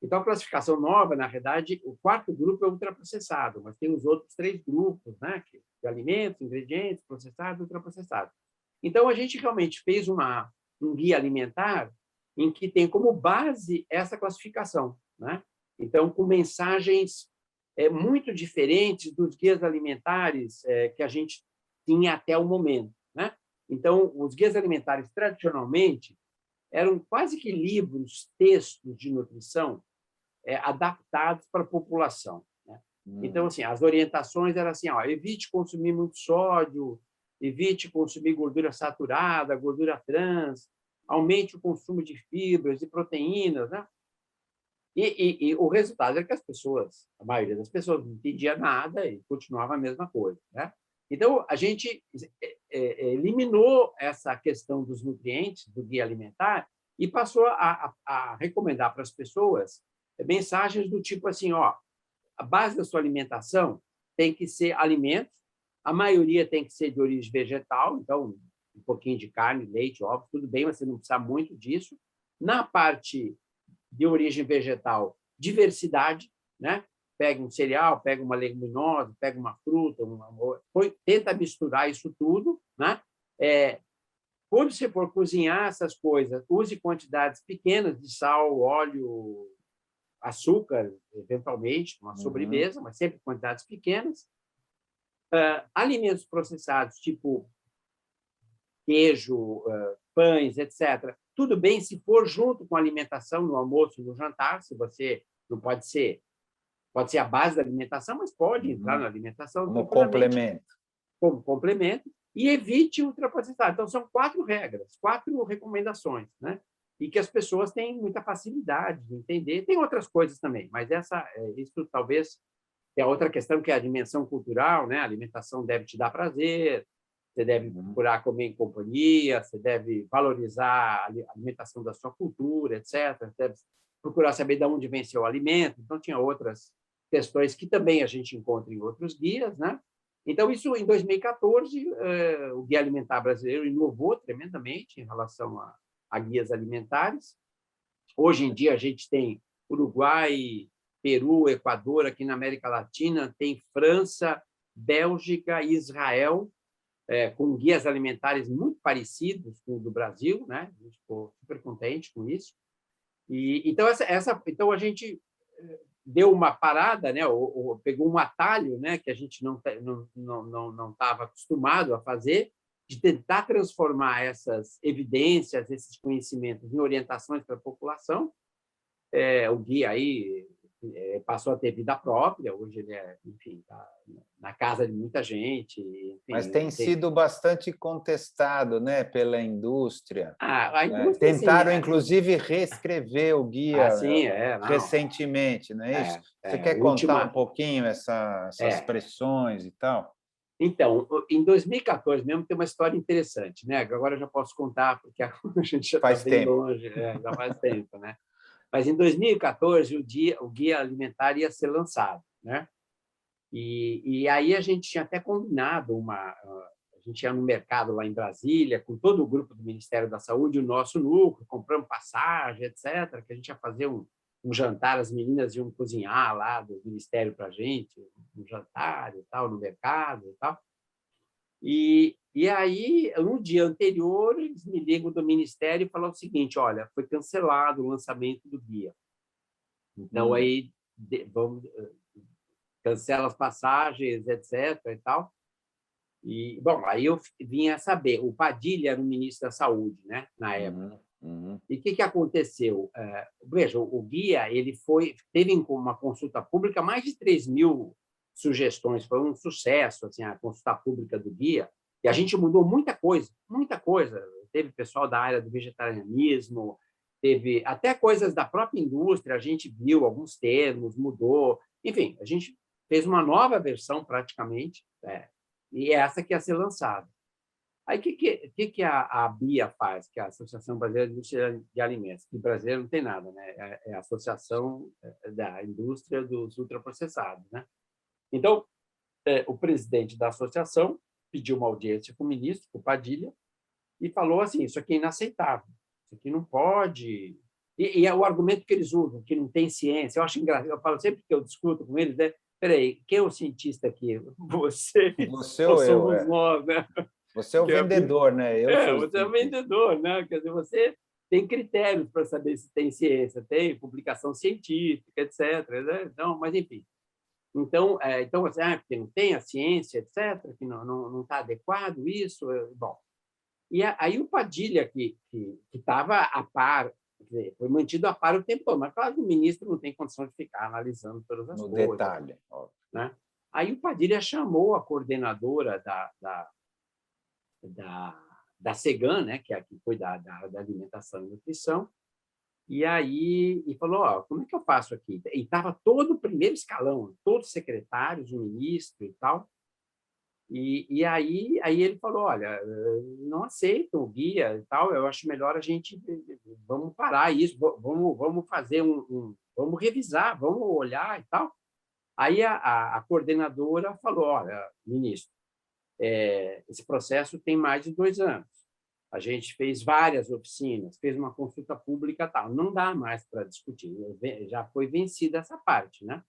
Então, a classificação nova, na verdade, o quarto grupo é ultraprocessado, mas tem os outros 3 grupos, né, de alimentos, ingredientes, processados e ultraprocessados. Então, a gente realmente fez um guia alimentar em que tem como base essa classificação, né? Então, com mensagens muito diferentes dos guias alimentares que a gente tinha até o momento, né? Então, os guias alimentares, tradicionalmente, eram quase que livros, textos de nutrição adaptados para a população, né? Então, assim, as orientações eram assim, evite consumir muito sódio, evite consumir gordura saturada, gordura trans, aumente o consumo de fibras e proteínas, né? E o resultado é que a maioria das pessoas não entendia nada e continuava a mesma coisa, né? Então, a gente eliminou essa questão dos nutrientes do guia alimentar e passou a recomendar para as pessoas mensagens do tipo assim, a base da sua alimentação tem que ser alimentos, a maioria tem que ser de origem vegetal, então um pouquinho de carne, leite, ovos, tudo bem, mas você não precisa muito disso. Na parte de origem vegetal, diversidade, né? Pega um cereal, pega uma leguminosa, pega uma fruta, tenta misturar isso tudo, né? Quando você for cozinhar essas coisas, use quantidades pequenas de sal, óleo, açúcar, eventualmente, uma sobremesa, mas sempre quantidades pequenas. Alimentos processados, tipo queijo, pães, etc. Tudo bem se for junto com a alimentação, no almoço, no jantar, se você não pode ser a base da alimentação, mas pode entrar na alimentação como complemento. Como complemento, e evite ultraprocessado. Então, são 4 regras, 4 recomendações, né? E que as pessoas têm muita facilidade de entender. Tem outras coisas também, mas isso talvez é outra questão, que é a dimensão cultural, né? A alimentação deve te dar prazer, você deve procurar comer em companhia, você deve valorizar a alimentação da sua cultura, etc. Você deve procurar saber de onde vem seu alimento. Então, tinha outras questões que também a gente encontra em outros guias, né? Então, isso, em 2014, o Guia Alimentar Brasileiro inovou tremendamente em relação a guias alimentares. Hoje em dia, a gente tem Uruguai, Peru, Equador, aqui na América Latina, tem França, Bélgica e Israel, com guias alimentares muito parecidos com o do Brasil, né? A gente ficou super contente com isso. Então, a gente deu uma parada, né? Ou pegou um atalho, né? Que a gente não estava acostumado a fazer, de tentar transformar essas evidências, esses conhecimentos em orientações para a população. O guia aí passou a ter vida própria, hoje ele enfim, está na casa de muita gente. Enfim, mas tem sido bastante contestado, né, pela indústria. A indústria tentaram, inclusive, reescrever o guia recentemente, não é isso? Você quer contar um pouquinho essas pressões e tal? Então, em 2014 mesmo tem uma história interessante, né? Agora eu já posso contar, porque a gente já está bem longe, já faz tempo, né? Mas em 2014 o guia alimentar ia ser lançado, né? E aí a gente tinha até combinado a gente ia no mercado lá em Brasília com todo o grupo do Ministério da Saúde, o nosso núcleo, compramos passagem, etc. Que a gente ia fazer um jantar, as meninas iam cozinhar lá do Ministério para a gente, um jantar e tal, no mercado e tal. E aí, no dia anterior, eles me ligam do Ministério e falam o seguinte: olha, foi cancelado o lançamento do guia. Então, aí, cancela as passagens, etc. e tal. E, bom, aí eu vinha saber, o Padilha era o ministro da Saúde, né, na época. E o que aconteceu? Veja, o guia teve uma consulta pública, mais de 3.000 sugestões, foi um sucesso assim, a consulta pública do guia, e a gente mudou muita coisa, muita coisa. Teve pessoal da área do vegetarianismo, teve até coisas da própria indústria, a gente viu alguns termos, mudou, enfim, a gente fez uma nova versão praticamente, e essa que ia ser lançada. Aí, o que a ABIA faz, que é a Associação Brasileira de Indústria de Alimentos? Que brasileiro não tem nada, né? É a Associação da Indústria dos Ultraprocessados, né? Então, o presidente da associação pediu uma audiência com o ministro, com o Padilha, e falou assim, isso aqui é inaceitável, isso aqui não pode... E é o argumento que eles usam, que não tem ciência. Eu acho engraçado, eu falo sempre que eu discuto com eles, né? Peraí, quem é o cientista aqui? Você ou somos eu, nós, né? Você é o vendedor, né? Você é o vendedor, né? Quer dizer, você tem critérios para saber se tem ciência, tem publicação científica, etc. Né? Então, mas, enfim. Então você, porque não tem a ciência, etc., que não está adequado isso. Bom, e aí o Padilha, que estava a par, quer dizer, foi mantido a par o tempo todo, mas claro que o ministro não tem condição de ficar analisando todas as coisas. No detalhe. Né? Aí o Padilha chamou a coordenadora da SEGAN, né, que é a que cuida da alimentação e nutrição, e falou, como é que eu faço aqui? E estava todo o primeiro escalão, todos os secretários, o ministro e tal, e aí ele falou, olha, não aceitam o guia e tal, eu acho melhor a gente, vamos parar isso, vamos fazer vamos revisar, vamos olhar e tal. Aí a coordenadora falou, olha, ministro, esse processo tem mais de 2 anos. A gente fez várias oficinas, fez uma consulta pública, tal. Não dá mais para discutir, já foi vencida essa parte, né?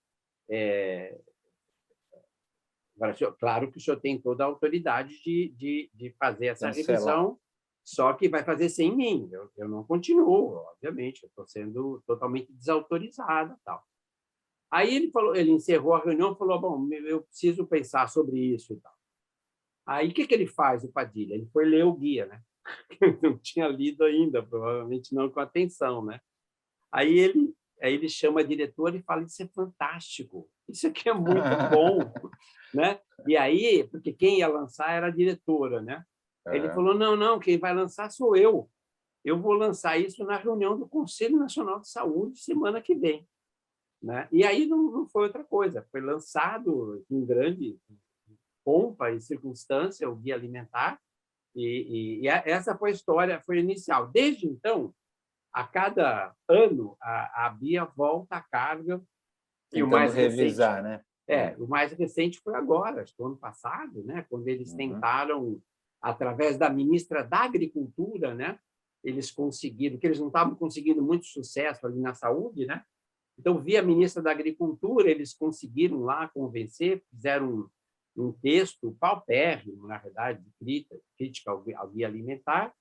Agora, claro que o senhor tem toda a autoridade de fazer essa revisão, só que vai fazer sem mim. Eu não continuo, obviamente, eu estou sendo totalmente desautorizada, tal. Aí ele encerrou a reunião e falou, bom, eu preciso pensar sobre isso e tal. Aí, o que ele faz, o Padilha? Ele foi ler o guia, né? Não tinha lido ainda, provavelmente não com atenção, né? Aí ele chama a diretora e fala, isso é fantástico, isso aqui é muito bom, né? E aí, porque quem ia lançar era a diretora, né? Ele falou, não, quem vai lançar sou eu vou lançar isso na reunião do Conselho Nacional de Saúde semana que vem. Né? E aí não foi outra coisa, foi lançado em grande pompa e circunstância o Guia Alimentar, e essa foi a história, foi inicial. Desde então, a cada ano, a Bia volta à carga. E o mais revisar, recente, né? O mais recente foi agora, acho que ano passado, né? Quando eles tentaram, através da ministra da Agricultura, né? Eles conseguiram, que eles não estavam conseguindo muito sucesso ali na saúde, né? Então, via a ministra da Agricultura, eles conseguiram lá convencer, fizeram um texto paupérrimo, na verdade, de crítica ao guia alimentar,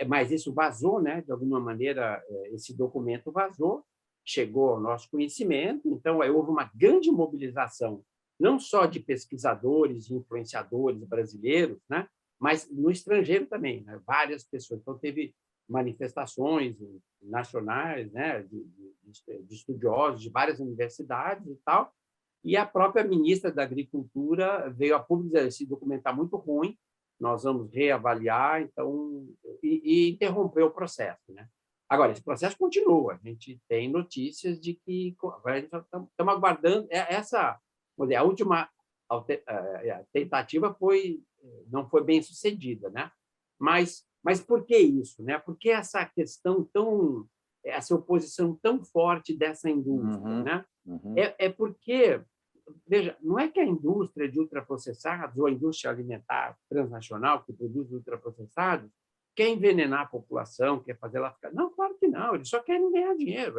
mas isso vazou, né? De alguma maneira, esse documento vazou, chegou ao nosso conhecimento, então houve uma grande mobilização, não só de pesquisadores e influenciadores brasileiros, né? Mas no estrangeiro também, né? Várias pessoas. Então, teve manifestações nacionais, né? de estudiosos de várias universidades e tal, e a própria ministra da Agricultura veio a público dizer, esse documento está muito ruim, nós vamos reavaliar, então, e interrompeu o processo, né? Agora, esse processo continua, a gente tem notícias de que estamos aguardando, a última tentativa não foi bem sucedida, né? Mas por que isso, né? Por que essa questão essa oposição tão forte dessa indústria, né? Porque, veja, não é que a indústria de ultraprocessados ou a indústria alimentar transnacional que produz ultraprocessados quer envenenar a população, quer fazer ela ficar... Não, claro que não, eles só querem ganhar dinheiro,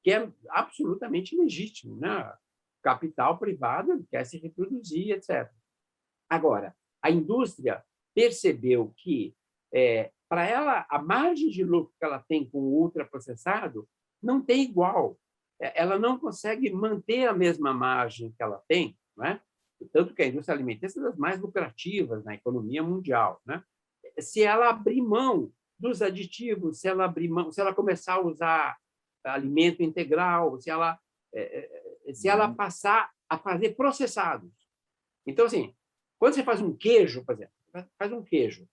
que é absolutamente legítimo, né? Capital privado quer se reproduzir, etc. Agora, a indústria percebeu que, para ela, a margem de lucro que ela tem com o ultraprocessado não tem igual. Ela não consegue manter a mesma margem que ela tem, não é? tanto que a indústria alimentícia é uma das mais lucrativas na economia mundial, né? Se ela abrir mão dos aditivos, se ela abrir mão, se ela começar a usar alimento integral, se ela passar a fazer processados. Então, assim, quando você faz um queijo, por exemplo, faz um queijo,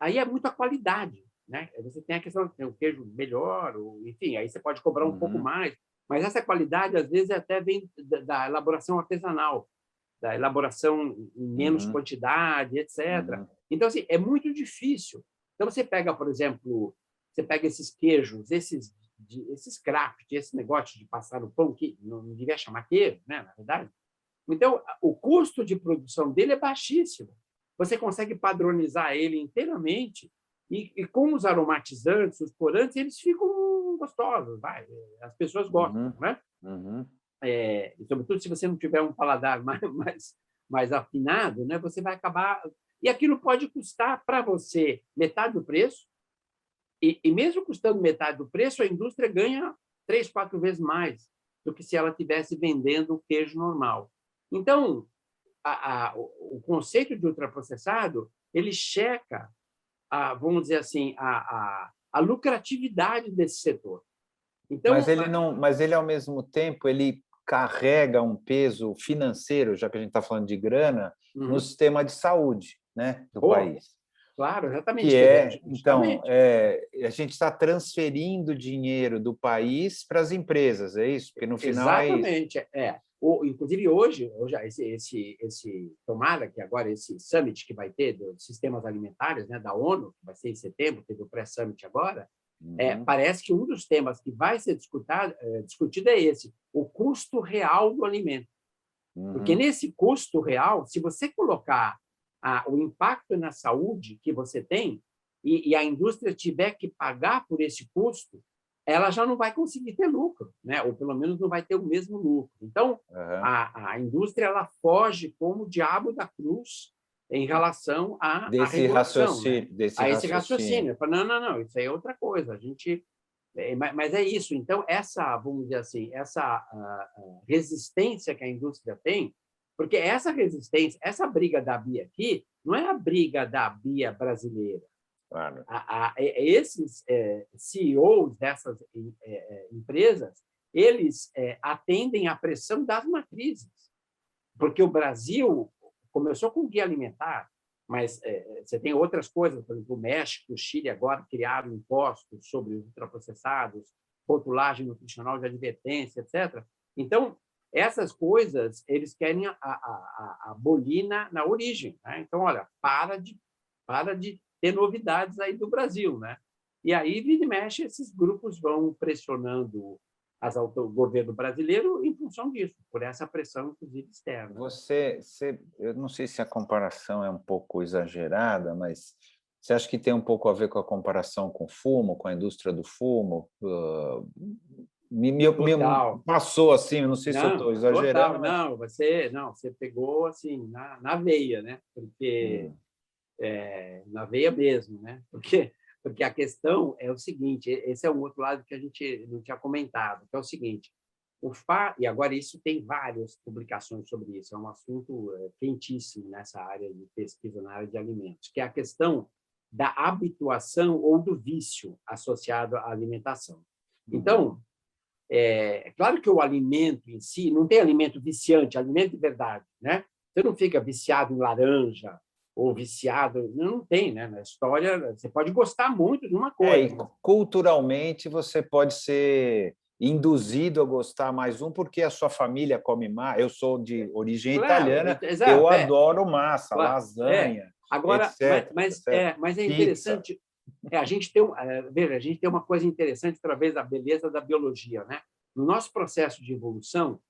aí é muita qualidade, né? Você tem a questão de ter um queijo melhor, ou, enfim, aí você pode cobrar um pouco mais, mas essa qualidade, às vezes, até vem da elaboração artesanal, da elaboração em menos quantidade, etc. Então, assim, é muito difícil. Então, você pega, por exemplo, você pega esses queijos, esses craft, esse negócio de passar no pão, que não devia chamar queijo, né, na verdade. Então, o custo de produção dele é baixíssimo. Você consegue padronizar ele inteiramente e com os aromatizantes, os corantes, eles ficam gostosos, vai. As pessoas gostam, né? E, sobretudo, se você não tiver um paladar mais afinado, né, você vai acabar... E aquilo pode custar para você metade do preço, e mesmo custando metade do preço, a indústria ganha 3, 4 vezes mais do que se ela estivesse vendendo o queijo normal. Então, o conceito de ultraprocessado, ele checa, vamos dizer assim, a lucratividade desse setor. Então, mas ele, ao mesmo tempo, ele carrega um peso financeiro, já que a gente está falando de grana, no sistema de saúde, né, do país. Claro, exatamente. Então, a gente está transferindo dinheiro do país para as empresas, é isso? Porque no final exatamente, inclusive hoje tomara que agora esse summit que vai ter dos sistemas alimentares, né, da ONU, que vai ser em setembro, teve o pré-summit agora, parece que um dos temas que vai ser discutido é esse, o custo real do alimento. Porque nesse custo real, se você colocar o impacto na saúde que você tem e a indústria tiver que pagar por esse custo, ela já não vai conseguir ter lucro, né? Ou pelo menos não vai ter o mesmo lucro. Então, a indústria ela foge como o diabo da cruz em relação à regulação, a esse raciocínio. Fala, não, isso aí é outra coisa. Mas é isso. Então, vamos dizer assim, essa resistência que a indústria tem, porque essa resistência, essa briga da BIA aqui, não é a briga da BIA brasileira. Claro. Esses CEOs dessas empresas, eles atendem à pressão das matrizes, porque o Brasil começou com o guia alimentar, mas você tem outras coisas, por exemplo, o México, o Chile agora criaram impostos sobre os ultraprocessados, rotulagem nutricional de advertência, etc. Então, essas coisas, eles querem abolir na origem, né? Então, olha, para de ter novidades aí do Brasil, né? E aí, vira e mexe, esses grupos vão pressionando o governo brasileiro em função disso, por essa pressão, inclusive, externa. Eu não sei se a comparação é um pouco exagerada, mas você acha que tem um pouco a ver com a comparação com o fumo, com a indústria do fumo? Me passou assim, não sei se eu estou exagerando. Total. Mas... você pegou assim na veia, né? Porque na veia mesmo, né? Porque a questão é o seguinte, esse é um outro lado que a gente não tinha comentado, que é o seguinte, e agora isso tem várias publicações sobre isso, é um assunto quentíssimo nessa área de pesquisa na área de alimentos, que é a questão da habituação ou do vício associado à alimentação. Então, claro que o alimento em si, não tem alimento viciante, alimento de verdade, né? Você não fica viciado em laranja ou viciado, não tem, né? Na história, você pode gostar muito de uma coisa. E culturalmente, você pode ser induzido a gostar mais porque a sua família come mais. Eu sou de origem italiana, exato, eu adoro massa, lasanha, agora, etc. Mas é interessante... a gente tem uma coisa interessante através da beleza da biologia, né? No nosso processo de evolução,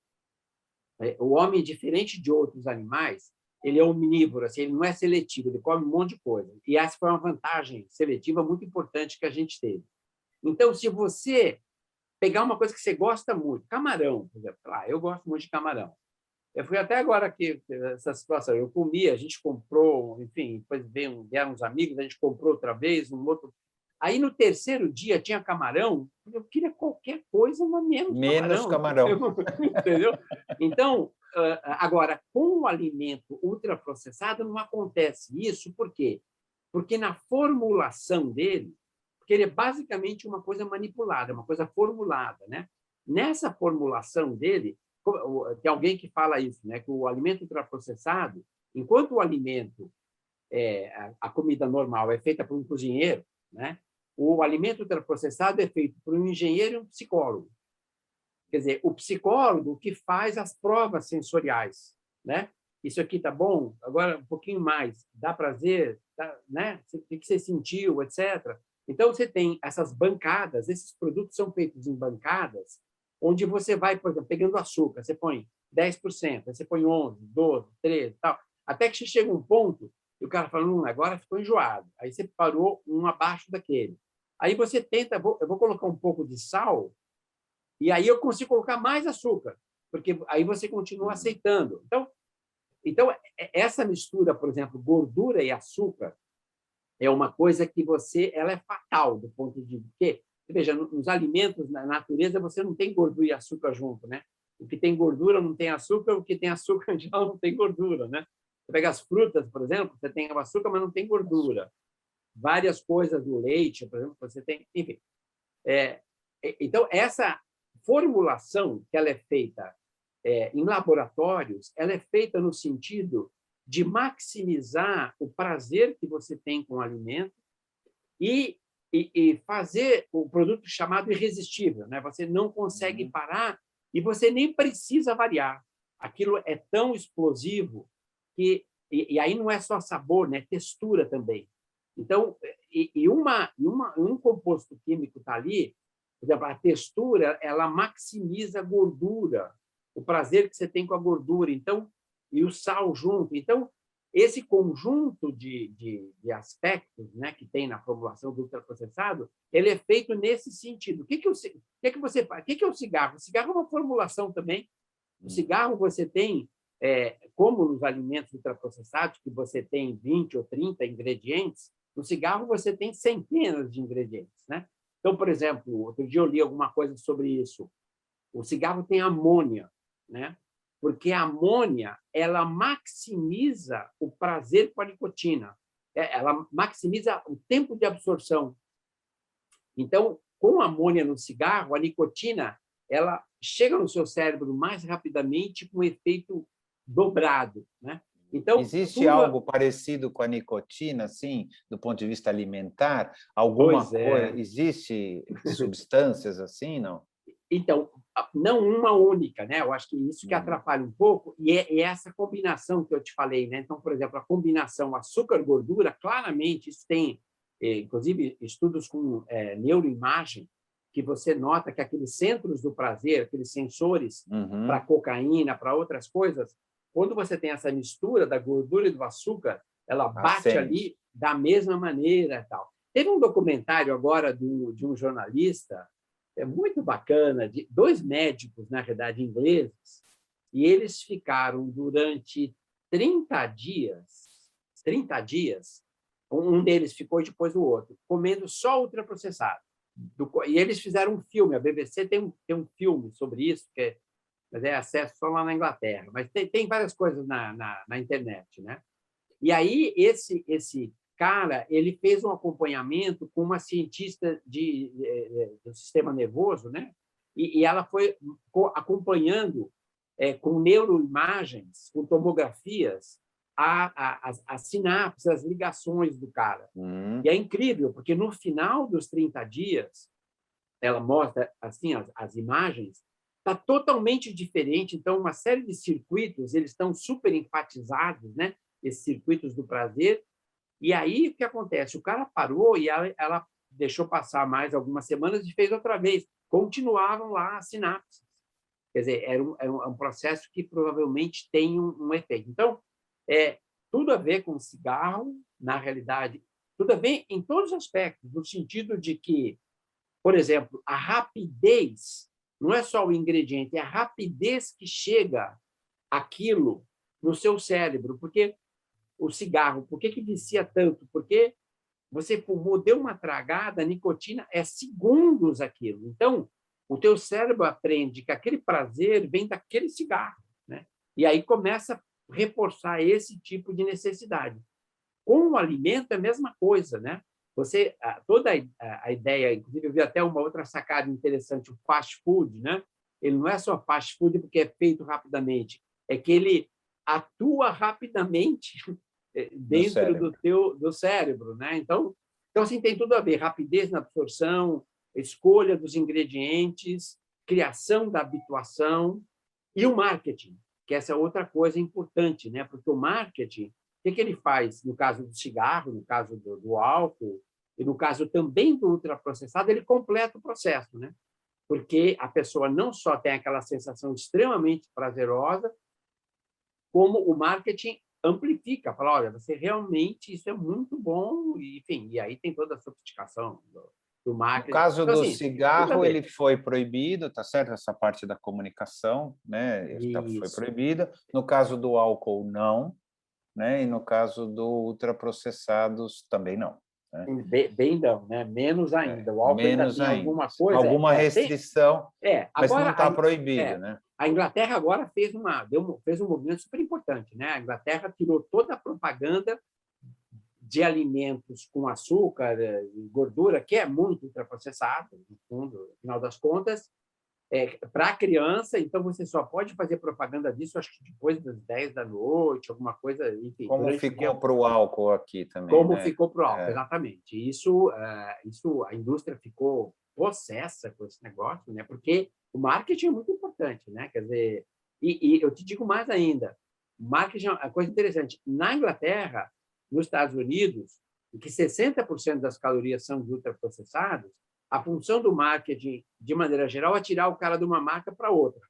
o homem, diferente de outros animais, ele é omnívoro, assim, ele não é seletivo, ele come um monte de coisa. E essa foi uma vantagem seletiva muito importante que a gente teve. Então, se você pegar uma coisa que você gosta muito, camarão, por exemplo, eu gosto muito de camarão. Eu fui até agora aqui, essa situação, eu comi, a gente comprou, enfim, depois vieram uns amigos, a gente comprou outra vez, um outro. Aí, no terceiro dia, tinha camarão, eu queria qualquer coisa, mas menos camarão. Entendeu? Então, agora, com o alimento ultraprocessado não acontece isso, por quê? Porque na formulação dele, porque ele é basicamente uma coisa manipulada, uma coisa formulada, né? Nessa formulação dele, tem alguém que fala isso, né? Que o alimento ultraprocessado, enquanto o alimento, a comida normal é feita por um cozinheiro, né? O alimento ultraprocessado é feito por um engenheiro e um psicólogo. Quer dizer, o psicólogo que faz as provas sensoriais, né? Isso aqui tá bom, agora um pouquinho mais, dá prazer, né? O que você sentiu, etc. Então, você tem essas bancadas, esses produtos são feitos em bancadas, onde você vai, por exemplo, pegando açúcar, você põe 10%, aí você põe 11, 12, 13, tal, até que você chega um ponto e o cara fala, agora ficou enjoado. Aí você parou um abaixo daquele. Aí você tenta, eu vou colocar um pouco de sal, e aí eu consigo colocar mais açúcar, porque aí você continua aceitando. Então, essa mistura, por exemplo, gordura e açúcar, é uma coisa que ela é fatal do ponto de vista. Veja, nos alimentos, na natureza, você não tem gordura e açúcar junto, né? O que tem gordura não tem açúcar, o que tem açúcar já não tem gordura, né? Você pega as frutas, por exemplo, você tem o açúcar, mas não tem gordura. Várias coisas do leite, por exemplo, você tem, enfim. Então, essa formulação que ela é feita em laboratórios, ela é feita no sentido de maximizar o prazer que você tem com o alimento e fazer o produto chamado irresistível, né? Você não consegue parar e você nem precisa variar. Aquilo é tão explosivo que e aí não é só sabor, né? Textura também. Então, um composto químico está ali, por exemplo, a textura, ela maximiza a gordura, o prazer que você tem com a gordura, então, e o sal junto. Então, esse conjunto de aspectos, né, que tem na formulação do ultraprocessado, ele é feito nesse sentido. O que você faz? O que é o cigarro? O cigarro é uma formulação também. O cigarro você tem, como nos alimentos ultraprocessados, que você tem 20 ou 30 ingredientes, no cigarro você tem centenas de ingredientes, né? Então, por exemplo, outro dia eu li alguma coisa sobre isso. O cigarro tem amônia, né? Porque a amônia, ela maximiza o prazer com a nicotina. Ela maximiza o tempo de absorção. Então, com a amônia no cigarro, a nicotina, ela chega no seu cérebro mais rapidamente com um efeito dobrado, né? Então, existe algo parecido com a nicotina, assim, do ponto de vista alimentar? Alguma coisa? Existe substâncias assim, não? Então, não uma única, né? Eu acho que isso que atrapalha um pouco, e é essa combinação que eu te falei, né? Então, por exemplo, a combinação açúcar-gordura, claramente, isso tem, inclusive, estudos com neuroimagem, que você nota que aqueles centros do prazer, aqueles sensores para cocaína, para outras coisas, quando você tem essa mistura da gordura e do açúcar, ela bate ali da mesma maneira. Tal. Teve um documentário agora de um jornalista, muito bacana, de 2 médicos, na verdade, ingleses, e eles ficaram durante 30 dias, um deles ficou depois do outro, comendo só ultraprocessado. E eles fizeram um filme, a BBC tem um filme sobre isso, mas é acesso só lá na Inglaterra, mas tem várias coisas na internet, né? E aí esse cara, ele fez um acompanhamento com uma cientista do sistema nervoso, né? E ela foi acompanhando com neuroimagens, com tomografias, as sinapses, as ligações do cara. E é incrível, porque no final dos 30 dias, ela mostra assim as imagens, está totalmente diferente. Então, uma série de circuitos, eles estão super enfatizados, né? Esses circuitos do prazer. E aí, o que acontece? O cara parou e ela deixou passar mais algumas semanas e fez outra vez. Continuavam lá as sinapses. Quer dizer, é um processo que provavelmente tem um efeito. Então, tudo a ver com cigarro, na realidade, tudo a ver em todos os aspectos, no sentido de que, por exemplo, a rapidez, não é só o ingrediente, é a rapidez que chega aquilo no seu cérebro. Porque o cigarro, por que vicia tanto? Porque você fumou, deu uma tragada, a nicotina é segundos aquilo. Então, o teu cérebro aprende que aquele prazer vem daquele cigarro, né? E aí começa a reforçar esse tipo de necessidade. Com o alimento é a mesma coisa, né? Toda a ideia, inclusive eu vi até uma outra sacada interessante, o fast food, né? Ele não é só fast food porque é feito rapidamente, é que ele atua rapidamente No dentro cérebro. do cérebro, né? Então assim, tem tudo a ver, rapidez na absorção, escolha dos ingredientes, criação da habituação e o marketing, que essa é outra coisa importante, né? Porque o marketing, o que ele faz no caso do cigarro, no caso do álcool, e no caso também do ultraprocessado, ele completa o processo, né? Porque a pessoa não só tem aquela sensação extremamente prazerosa, como o marketing amplifica, fala, olha, você realmente, isso é muito bom, e, enfim, e aí tem toda a sofisticação do No marketing. caso Então, do assim, tudo a cigarro, ele ver. foi proibido, tá certo? Essa parte da comunicação, né? Foi Isso. proibida. No caso do álcool, não, né? E no caso do ultraprocessados, também não. Né? Bem não, né? Menos ainda. O álcool ainda Menos tem ainda. alguma coisa. Alguma restrição, mas não Agora, está proibido, né? a Inglaterra agora fez um movimento super importante, né? A Inglaterra tirou toda a propaganda de alimentos com açúcar e gordura, que é muito ultraprocessado, no fundo, no final das contas, para a criança, então você só pode fazer propaganda disso, acho que depois das 10 da noite, alguma coisa, enfim, Como durante o dia, ficou para o álcool aqui também, como né? ficou para o álcool, exatamente. Isso, a indústria ficou possessa com esse negócio, né? Porque o marketing é muito importante, né? Quer dizer, e eu te digo mais ainda, o marketing é uma coisa interessante. Na Inglaterra, nos Estados Unidos, em que 60% das calorias são de ultraprocessados, a função do marketing, de maneira geral, é tirar o cara de uma marca para outra.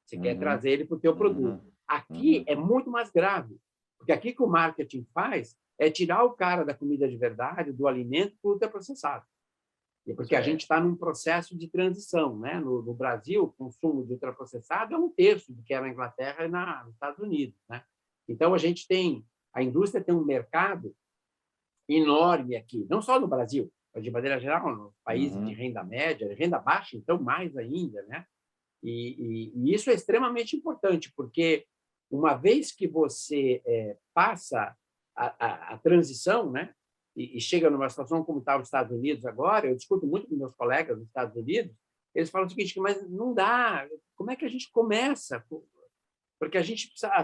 Você quer trazer ele para o teu produto. Aqui é muito mais grave, porque aqui que o marketing faz é tirar o cara da comida de verdade, do alimento, para o ultraprocessado. E porque a gente está num processo de transição, né? No Brasil, o consumo de ultraprocessado é 1/3 do que é na Inglaterra e nos Estados Unidos, né? Então a indústria tem um mercado enorme aqui, não só no Brasil, mas de maneira geral, nos países de renda média, renda baixa, então mais ainda, né? E isso é extremamente importante, porque uma vez que você passa a transição, né, e chega numa situação como está os Estados Unidos agora, eu discuto muito com meus colegas dos Estados Unidos, eles falam o seguinte, mas não dá, como é que a gente começa? Porque as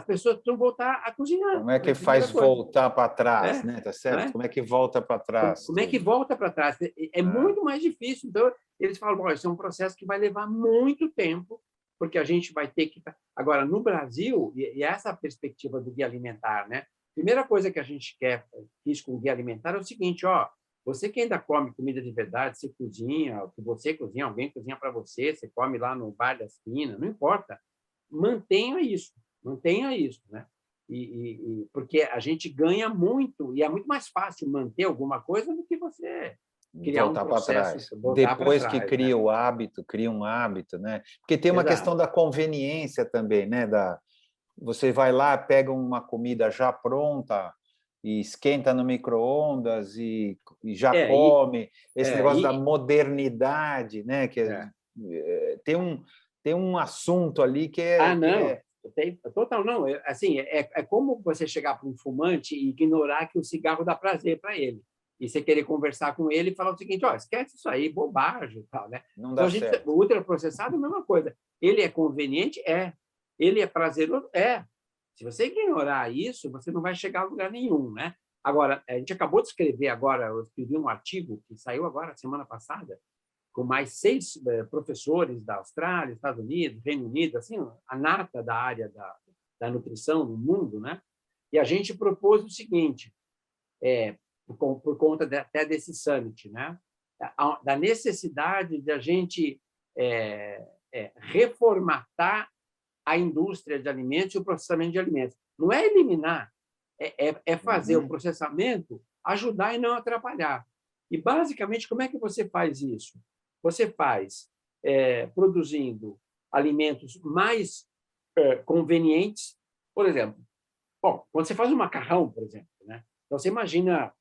pessoas precisam voltar a cozinhar, Como é que primeira faz coisa. voltar para trás, né? Tá Não certo? é? Como é que volta para trás Como é que tudo? volta para trás? É muito mais difícil. Então, eles falam, bom, isso é um processo que vai levar muito tempo, porque a gente vai ter que... Agora, no Brasil, e essa perspectiva do guia alimentar, né? Primeira coisa que a gente quis com o guia alimentar é o seguinte, ó, você que ainda come comida de verdade, você cozinha, você cozinha, alguém cozinha para você, você come lá no bar da esquina, não importa. Mantenha isso, né? Porque a gente ganha muito, e é muito mais fácil manter alguma coisa do que você criar um Voltar para processo, trás. voltar para Depois que trás, né? cria um hábito, né? Porque tem uma Exato. questão da conveniência também, né? Você vai lá, pega uma comida já pronta e esquenta no micro-ondas e já É, e, come. Esse é, negócio da e, modernidade, né? é. Tem um assunto ali que é, que Não, é total, não. Assim, é como você chegar para um fumante e ignorar que o cigarro dá prazer para ele. E você querer conversar com ele e falar o seguinte, ó, esquece isso aí, bobagem e tal, né? não Então, dá certo. o ultraprocessado é a mesma coisa. Ele é conveniente? É. Ele é prazeroso? É. Se você ignorar isso, você não vai chegar a lugar nenhum, né? Agora, a gente acabou de escrever agora, eu escrevi um artigo que saiu agora, semana passada, com mais 6 professores da Austrália, Estados Unidos, Reino Unido, assim, a nata da área da nutrição no mundo, né? E a gente propôs o seguinte, por conta até desse summit, né? Da necessidade de a gente reformatar a indústria de alimentos e o processamento de alimentos. Não é eliminar, é fazer o processamento ajudar e não atrapalhar. E, basicamente, como é que você faz isso? Você faz produzindo alimentos mais convenientes. Por exemplo, bom, quando você faz um macarrão, por exemplo, né? Então, você imagina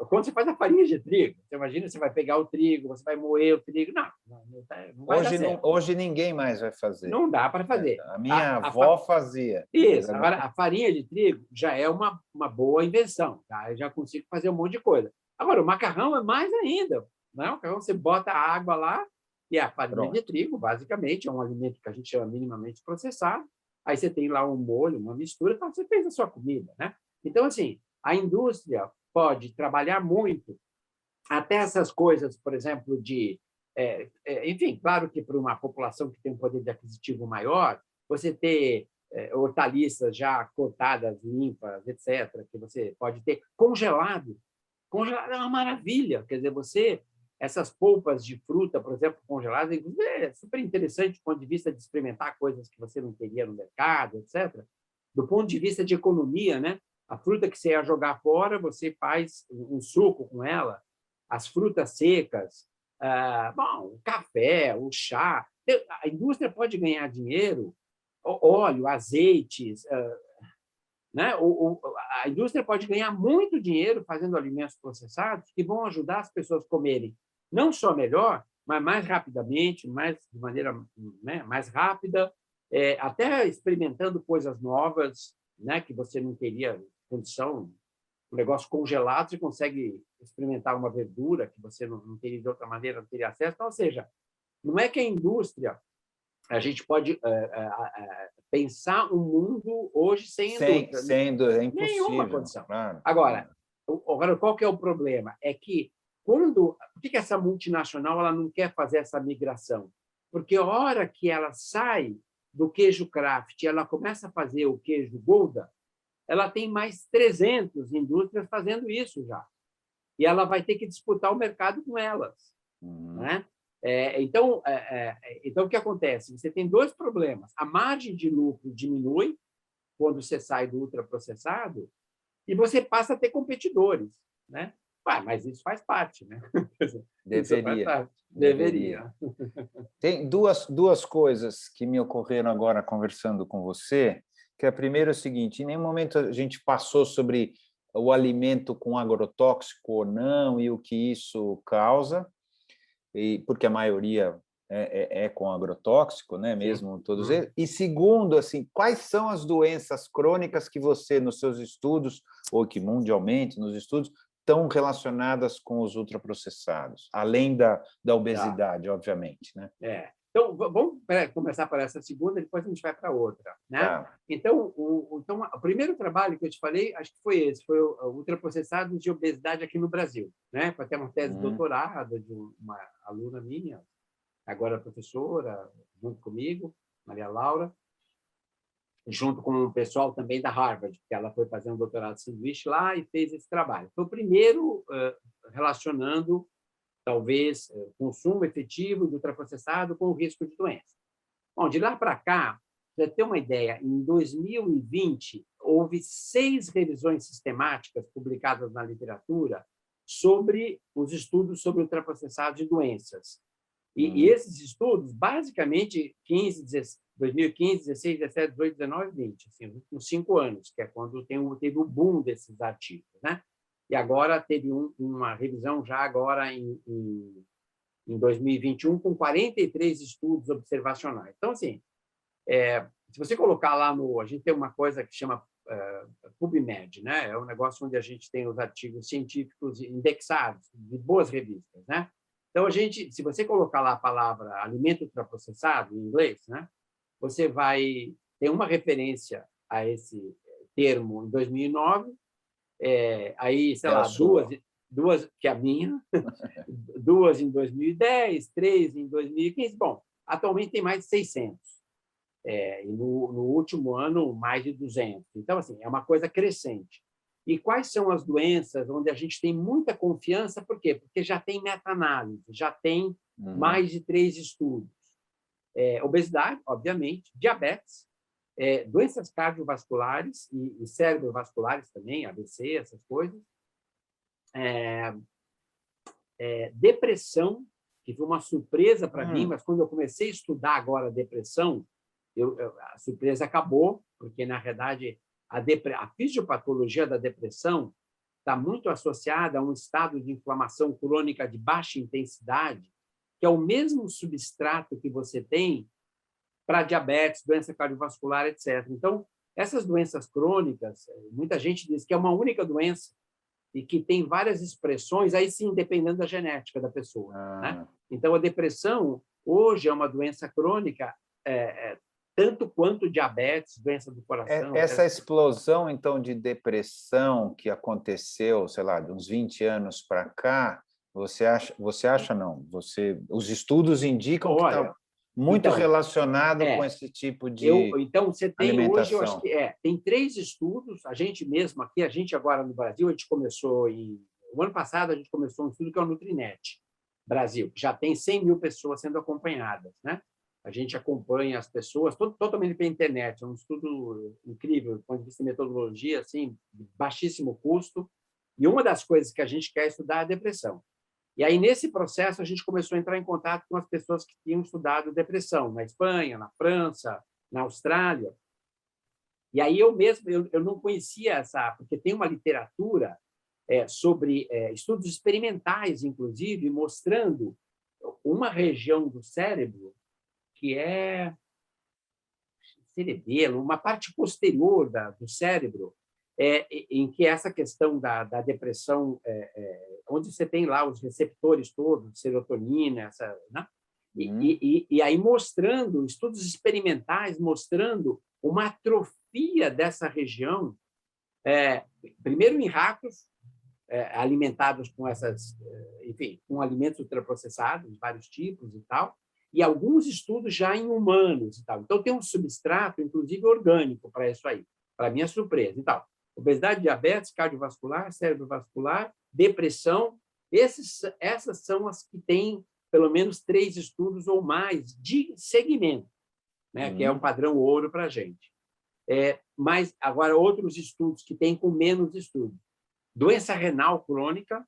quando você faz a farinha de trigo, você imagina, você vai pegar o trigo, você vai moer o trigo. Não vai dar certo. Hoje ninguém mais vai fazer. Não dá para fazer. A minha avó fazia. Isso. Agora, a farinha de trigo já é uma boa invenção. Tá? Eu já consigo fazer um monte de coisa. Agora, o macarrão é mais ainda. Né? O macarrão, você bota a água lá e a farinha de trigo, basicamente, é um alimento que a gente chama minimamente processado. Aí você tem lá um molho, uma mistura, então você fez a sua comida. Né? Então, assim, a indústria pode trabalhar muito até essas coisas, por exemplo, enfim, claro que para uma população que tem um poder de aquisitivo maior, você ter hortaliças já cortadas, limpas, etc., que você pode ter congelado. Congelado é uma maravilha. Quer dizer, essas polpas de fruta, por exemplo, congeladas, é super interessante do ponto de vista de experimentar coisas que você não teria no mercado, etc. Do ponto de vista de economia, né? A fruta que você ia jogar fora, você faz um suco com ela. As frutas secas, o café, o chá. A indústria pode ganhar dinheiro, óleo, azeites, né? A indústria pode ganhar muito dinheiro fazendo alimentos processados que vão ajudar as pessoas a comerem não só melhor, mas mais rapidamente, de maneira, né, mais rápida, até experimentando coisas novas, né, que você não teria condição. Um negócio congelado, você consegue experimentar uma verdura que você não teria de outra maneira, não teria acesso. Então, ou seja, não é que a indústria, a gente pode pensar um mundo hoje sem indústria. É impossível. Nenhuma condição. Claro. Agora, qual que é o problema? É que por que essa multinacional ela não quer fazer essa migração? Porque a hora que ela sai do queijo Kraft e ela começa a fazer o queijo Gouda, ela tem mais 300 indústrias fazendo isso já. E ela vai ter que disputar o mercado com elas. Né? Então, o que acontece? Você tem dois problemas. A margem de lucro diminui quando você sai do ultraprocessado e você passa a ter competidores. Né? Mas isso faz parte. Né? Deveria. Tem duas coisas que me ocorreram agora conversando com você, que a primeira é o seguinte: em nenhum momento a gente passou sobre o alimento com agrotóxico ou não e o que isso causa, porque a maioria é com agrotóxico, né? Mesmo todos eles. E segundo, assim, quais são as doenças crônicas que você, nos seus estudos, ou que mundialmente nos estudos, estão relacionadas com os ultraprocessados, além da obesidade, obviamente, né? Então, vamos começar por essa segunda, depois a gente vai para outra. Né? Tá. Então, o primeiro trabalho que eu te falei, acho que foi esse, foi o ultraprocessado de obesidade aqui no Brasil. Né? Foi até uma tese de doutorado de uma aluna minha, agora professora, junto comigo, Maria Laura, junto com o pessoal também da Harvard, porque ela foi fazer um doutorado de sanduíche lá e fez esse trabalho. Foi o primeiro relacionando talvez consumo efetivo de ultraprocessado com o risco de doença. Bom, de lá para cá, para você ter uma ideia, em 2020, houve 6 revisões sistemáticas publicadas na literatura sobre os estudos sobre ultraprocessados de doenças. E esses estudos, basicamente, 2015, 16, 17, 18, 19, 20, assim, nos últimos 5 anos, que é quando teve o boom desses artigos, né? E agora teve uma revisão já agora em 2021 com 43 estudos observacionais. Então, assim, se você colocar lá a gente tem uma coisa que chama PubMed, né? É um negócio onde a gente tem os artigos científicos indexados de boas revistas, né? Então, se você colocar lá a palavra alimento ultraprocessado em inglês, né? Você vai ter uma referência a esse termo em 2009, aí, sei lá, duas que é a minha, 2 em 2010, 3 em 2015. Bom, atualmente tem mais de 600. E no último ano, mais de 200. Então, assim, é uma coisa crescente. E quais são as doenças onde a gente tem muita confiança? Por quê? Porque já tem meta-análise, já tem mais de 3 estudos. Obesidade, obviamente, diabetes, doenças cardiovasculares e cerebrovasculares também, AVC, essas coisas. Depressão, que foi uma surpresa para mim, mas quando eu comecei a estudar agora a depressão, a surpresa acabou, porque, na verdade, a fisiopatologia da depressão está muito associada a um estado de inflamação crônica de baixa intensidade, que é o mesmo substrato que você tem para diabetes, doença cardiovascular, etc. Então, essas doenças crônicas, muita gente diz que é uma única doença e que tem várias expressões, aí sim, dependendo da genética da pessoa. Né? Então, a depressão, hoje, é uma doença crônica, tanto quanto diabetes, doença do coração. Essa explosão, então, de depressão que aconteceu, sei lá, de uns 20 anos para cá, você acha não? Os estudos indicam que está muito relacionado com esse tipo de então, você tem alimentação. Hoje, eu acho que tem 3 estudos, a gente mesmo aqui, a gente agora no Brasil, a gente começou o ano passado, a gente começou um estudo que é o Nutrinet Brasil, que já tem 100 mil pessoas sendo acompanhadas, né? A gente acompanha as pessoas totalmente pela internet, é um estudo incrível, do ponto de vista de metodologia, assim, de baixíssimo custo, e uma das coisas que a gente quer estudar é a depressão. E aí, nesse processo, a gente começou a entrar em contato com as pessoas que tinham estudado depressão, na Espanha, na França, na Austrália. E aí, eu mesmo eu não conhecia porque tem uma literatura sobre estudos experimentais, inclusive, mostrando uma região do cérebro que é cerebelo, uma parte posterior do cérebro, em que essa questão da depressão, onde você tem lá os receptores todos, serotonina, né? E aí mostrando, estudos experimentais mostrando uma atrofia dessa região, primeiro em ratos, alimentados com com alimentos ultraprocessados, de vários tipos e tal, e alguns estudos já em humanos e tal. Então, tem um substrato, inclusive orgânico, para isso aí, para minha surpresa e tal. Obesidade, diabetes, cardiovascular, cerebrovascular, depressão, essas são as que têm pelo menos 3 estudos ou mais de segmento, né, que é um padrão ouro para a gente. Mas, agora, outros estudos que têm com menos estudos. Doença renal crônica,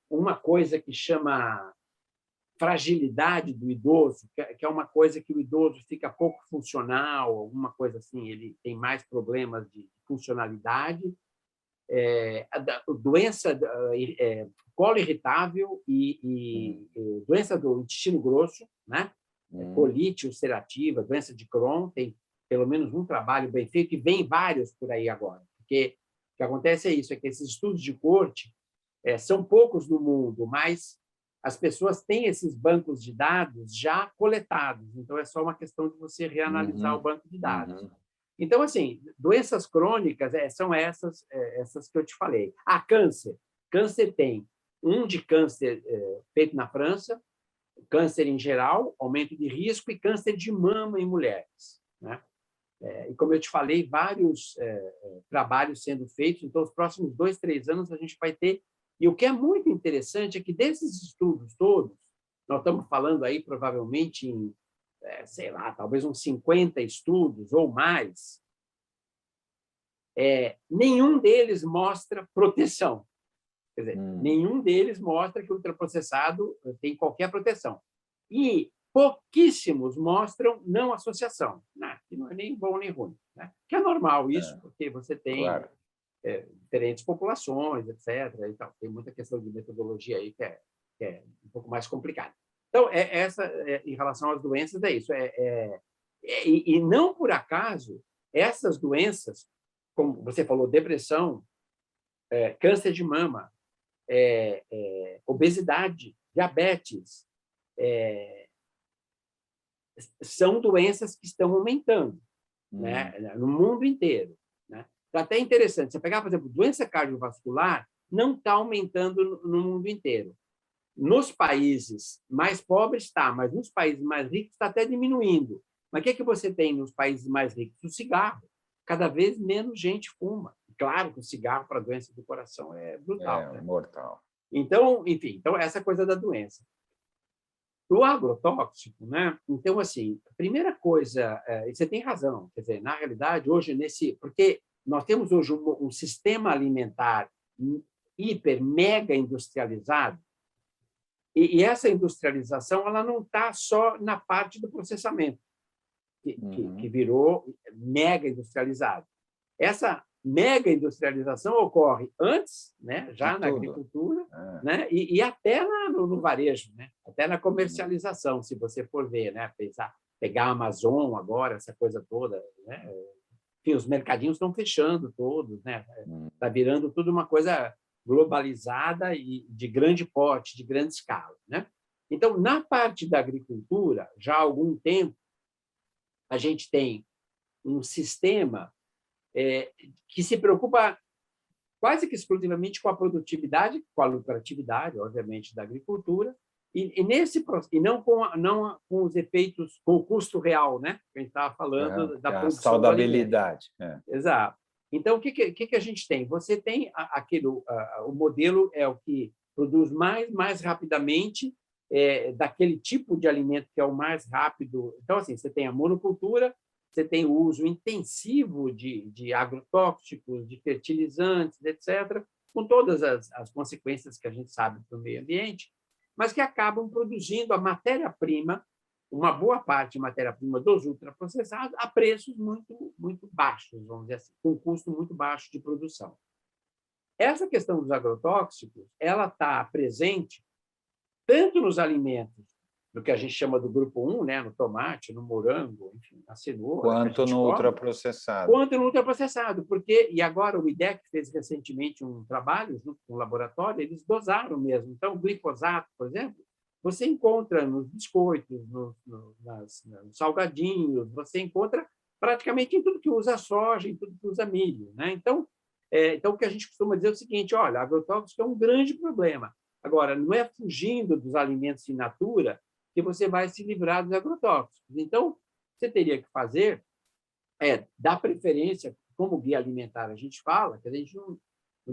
uma coisa que chama fragilidade do idoso, que é uma coisa que o idoso fica pouco funcional, alguma coisa assim, ele tem mais problemas de funcionalidade, doença colo irritável e doença do intestino grosso, né? Colite ulcerativa, doença de Crohn, tem pelo menos um trabalho bem feito e vem vários por aí agora, porque o que acontece é que esses estudos de corte são poucos no mundo, mas as pessoas têm esses bancos de dados já coletados, então é só uma questão de você reanalisar o banco de dados. Então, assim, doenças crônicas são essas que eu te falei. Câncer. Câncer tem de câncer feito na França, câncer em geral, aumento de risco, e câncer de mama em mulheres, né? E, como eu te falei, vários trabalhos sendo feitos, então, os próximos 2, 3 anos a gente vai ter. E o que é muito interessante é que, desses estudos todos, nós estamos falando aí provavelmente em, sei lá, talvez uns 50 estudos ou mais, nenhum deles mostra proteção. Quer dizer, nenhum deles mostra que o ultraprocessado tem qualquer proteção. E pouquíssimos mostram não associação, né? Que não é nem bom nem ruim, né? Que é normal isso, porque você tem diferentes populações, etc. E tal. Tem muita questão de metodologia aí que é um pouco mais complicada. Então, em relação às doenças, é isso. E não por acaso, essas doenças, como você falou, depressão, câncer de mama, obesidade, diabetes, são doenças que estão aumentando, né, no mundo inteiro, né? Então, até interessante, você pegar, por exemplo, doença cardiovascular, não está aumentando no mundo inteiro. Nos países mais pobres está, mas nos países mais ricos está até diminuindo. Mas o que você tem nos países mais ricos? O cigarro. Cada vez menos gente fuma. Claro que o cigarro para doença do coração é brutal. Né? Mortal. Então, enfim, essa coisa da doença. O agrotóxico, né? Então, assim, a primeira coisa, você tem razão, quer dizer, na realidade, hoje, porque nós temos hoje um sistema alimentar hiper, mega industrializado, e essa industrialização ela não está só na parte do processamento, que virou mega industrializado. essa mega industrialização ocorre antes, né, já na tudo. agricultura, né, e até no varejo, né, até na comercialização, se você for ver, né, pegar a Amazon agora, essa coisa toda, né, enfim, os mercadinhos estão fechando todos, né, está virando tudo uma coisa globalizada e de grande porte, de grande escala, né? Então, na parte da agricultura, já há algum tempo, a gente tem um sistema que se preocupa quase que exclusivamente com a produtividade, com a lucratividade, obviamente, da agricultura, e não com os efeitos, com o custo real, né? Que a gente estava falando da produção. A saudabilidade. Exato. Então, o que a gente tem? Você tem o modelo é o que produz mais rapidamente daquele tipo de alimento que é o mais rápido. Então, assim, você tem a monocultura, você tem o uso intensivo de agrotóxicos, de fertilizantes, etc., com todas as consequências que a gente sabe para o meio ambiente, mas que acabam produzindo a matéria-prima, uma boa parte de matéria-prima dos ultraprocessados, a preços muito baixos, vamos dizer assim, com custo muito baixo de produção. Essa questão dos agrotóxicos, ela está presente tanto nos alimentos, no que a gente chama do grupo 1, né, no tomate, no morango, enfim, na cenoura, quanto no ultraprocessado. Quanto no ultraprocessado, porque, e agora o IDEC fez recentemente um trabalho junto com o laboratório, eles dosaram mesmo. Então, o glifosato, por exemplo, você encontra nos biscoitos, nos salgadinhos, você encontra praticamente em tudo que usa soja, em tudo que usa milho, né? Então, o que a gente costuma dizer é o seguinte: olha, agrotóxico é um grande problema. Agora, não é fugindo dos alimentos in natura que você vai se livrar dos agrotóxicos. Então, você teria que fazer dar preferência, como guia alimentar a gente fala, que a gente no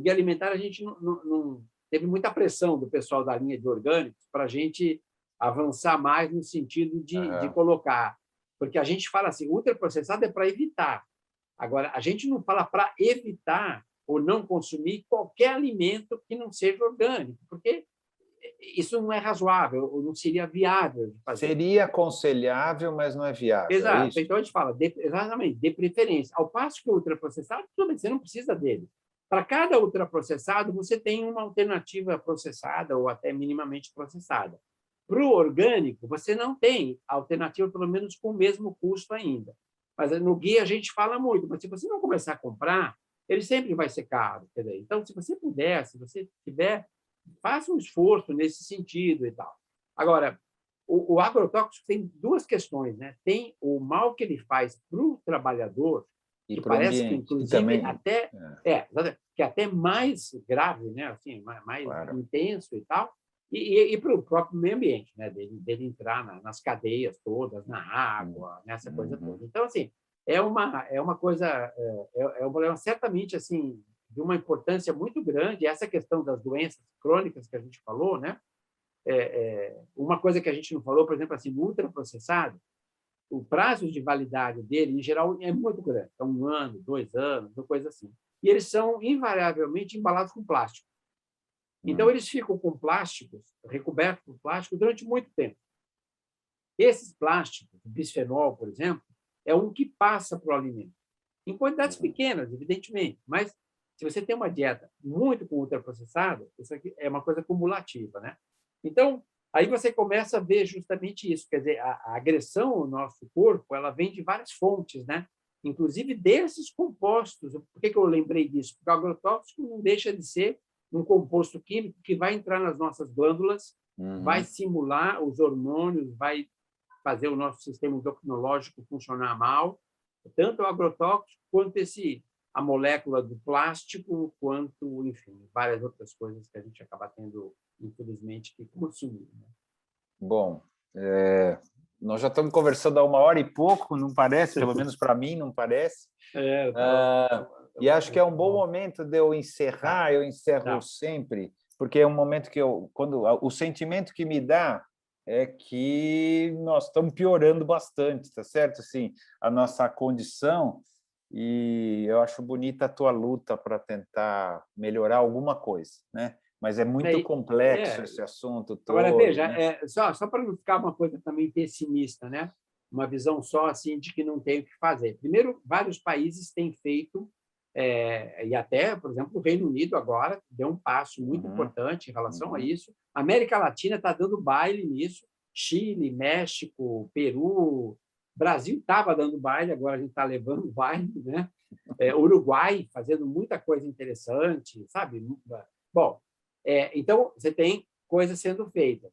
guia alimentar a gente não teve muita pressão do pessoal da linha de orgânicos para a gente avançar mais no sentido de colocar, porque a gente fala assim, ultraprocessado é para evitar. Agora, a gente não fala para evitar ou não consumir qualquer alimento que não seja orgânico, porque isso não é razoável, ou não seria viável de fazer. Seria aconselhável, mas não é viável. Exato. É isso? Então, a gente fala, exatamente, de preferência. Ao passo que o ultraprocessado, tudo bem, você não precisa dele. Para cada ultraprocessado, você tem uma alternativa processada ou até minimamente processada. Para o orgânico, você não tem alternativa, pelo menos com o mesmo custo ainda. Mas no guia a gente fala muito, mas se você não começar a comprar, ele sempre vai ser caro. Quer dizer, então, se você puder, se você tiver, faça um esforço nesse sentido e tal. Agora, o agrotóxico tem duas questões, né? Tem o mal que ele faz para o trabalhador, E que para o parece que, ambiente. inclusive, Também, até que é até mais grave, né? Assim, mais claro. intenso e tal, e para o próprio meio ambiente, né? Dele entrar nas cadeias todas, na água, nessa coisa toda. Então, assim, é uma coisa, é um problema certamente assim de uma importância muito grande. Essa questão das doenças crônicas que a gente falou, né? Uma coisa que a gente não falou, por exemplo, assim, no ultraprocessado, o prazo de validade dele, em geral, é muito grande. É 1 ano, 2 anos, uma coisa assim. E eles são, invariavelmente, embalados com plástico. Então, eles ficam com plásticos, recobertos por plástico, durante muito tempo. Esses plásticos, o bisfenol, por exemplo, é um que passa para o alimento. Em quantidades pequenas, evidentemente, mas se você tem uma dieta muito com ultraprocessado, isso aqui é uma coisa cumulativa, né? Então, aí você começa a ver justamente isso, quer dizer, a agressão ao nosso corpo, ela vem de várias fontes, né? Inclusive desses compostos. Por que eu lembrei disso? Porque o agrotóxico não deixa de ser um composto químico que vai entrar nas nossas glândulas, vai simular os hormônios, vai fazer o nosso sistema endocrinológico funcionar mal, tanto o agrotóxico quanto a molécula do plástico, quanto, enfim, várias outras coisas que a gente acaba tendo, infelizmente, que consumir. Né? Bom, nós já estamos conversando há 1 hora e pouco, não parece, pelo menos para mim não parece. E acho que é um bom momento de eu encerrar, eu encerro sempre, porque é um momento que o sentimento que me dá é que nós estamos piorando bastante, tá certo? Assim, a nossa condição, e eu acho bonita a tua luta para tentar melhorar alguma coisa, né? Mas é muito complexo esse assunto todo. Agora, veja, né? só para não ficar uma coisa também pessimista, né? Uma visão só assim de que não tem o que fazer. Primeiro, vários países têm feito E até, por exemplo, o Reino Unido agora deu um passo muito importante em relação a isso. A América Latina está dando baile nisso. Chile, México, Peru, Brasil estava dando baile, agora a gente está levando baile, né? Uruguai fazendo muita coisa interessante, sabe? Bom, então você tem coisas sendo feitas.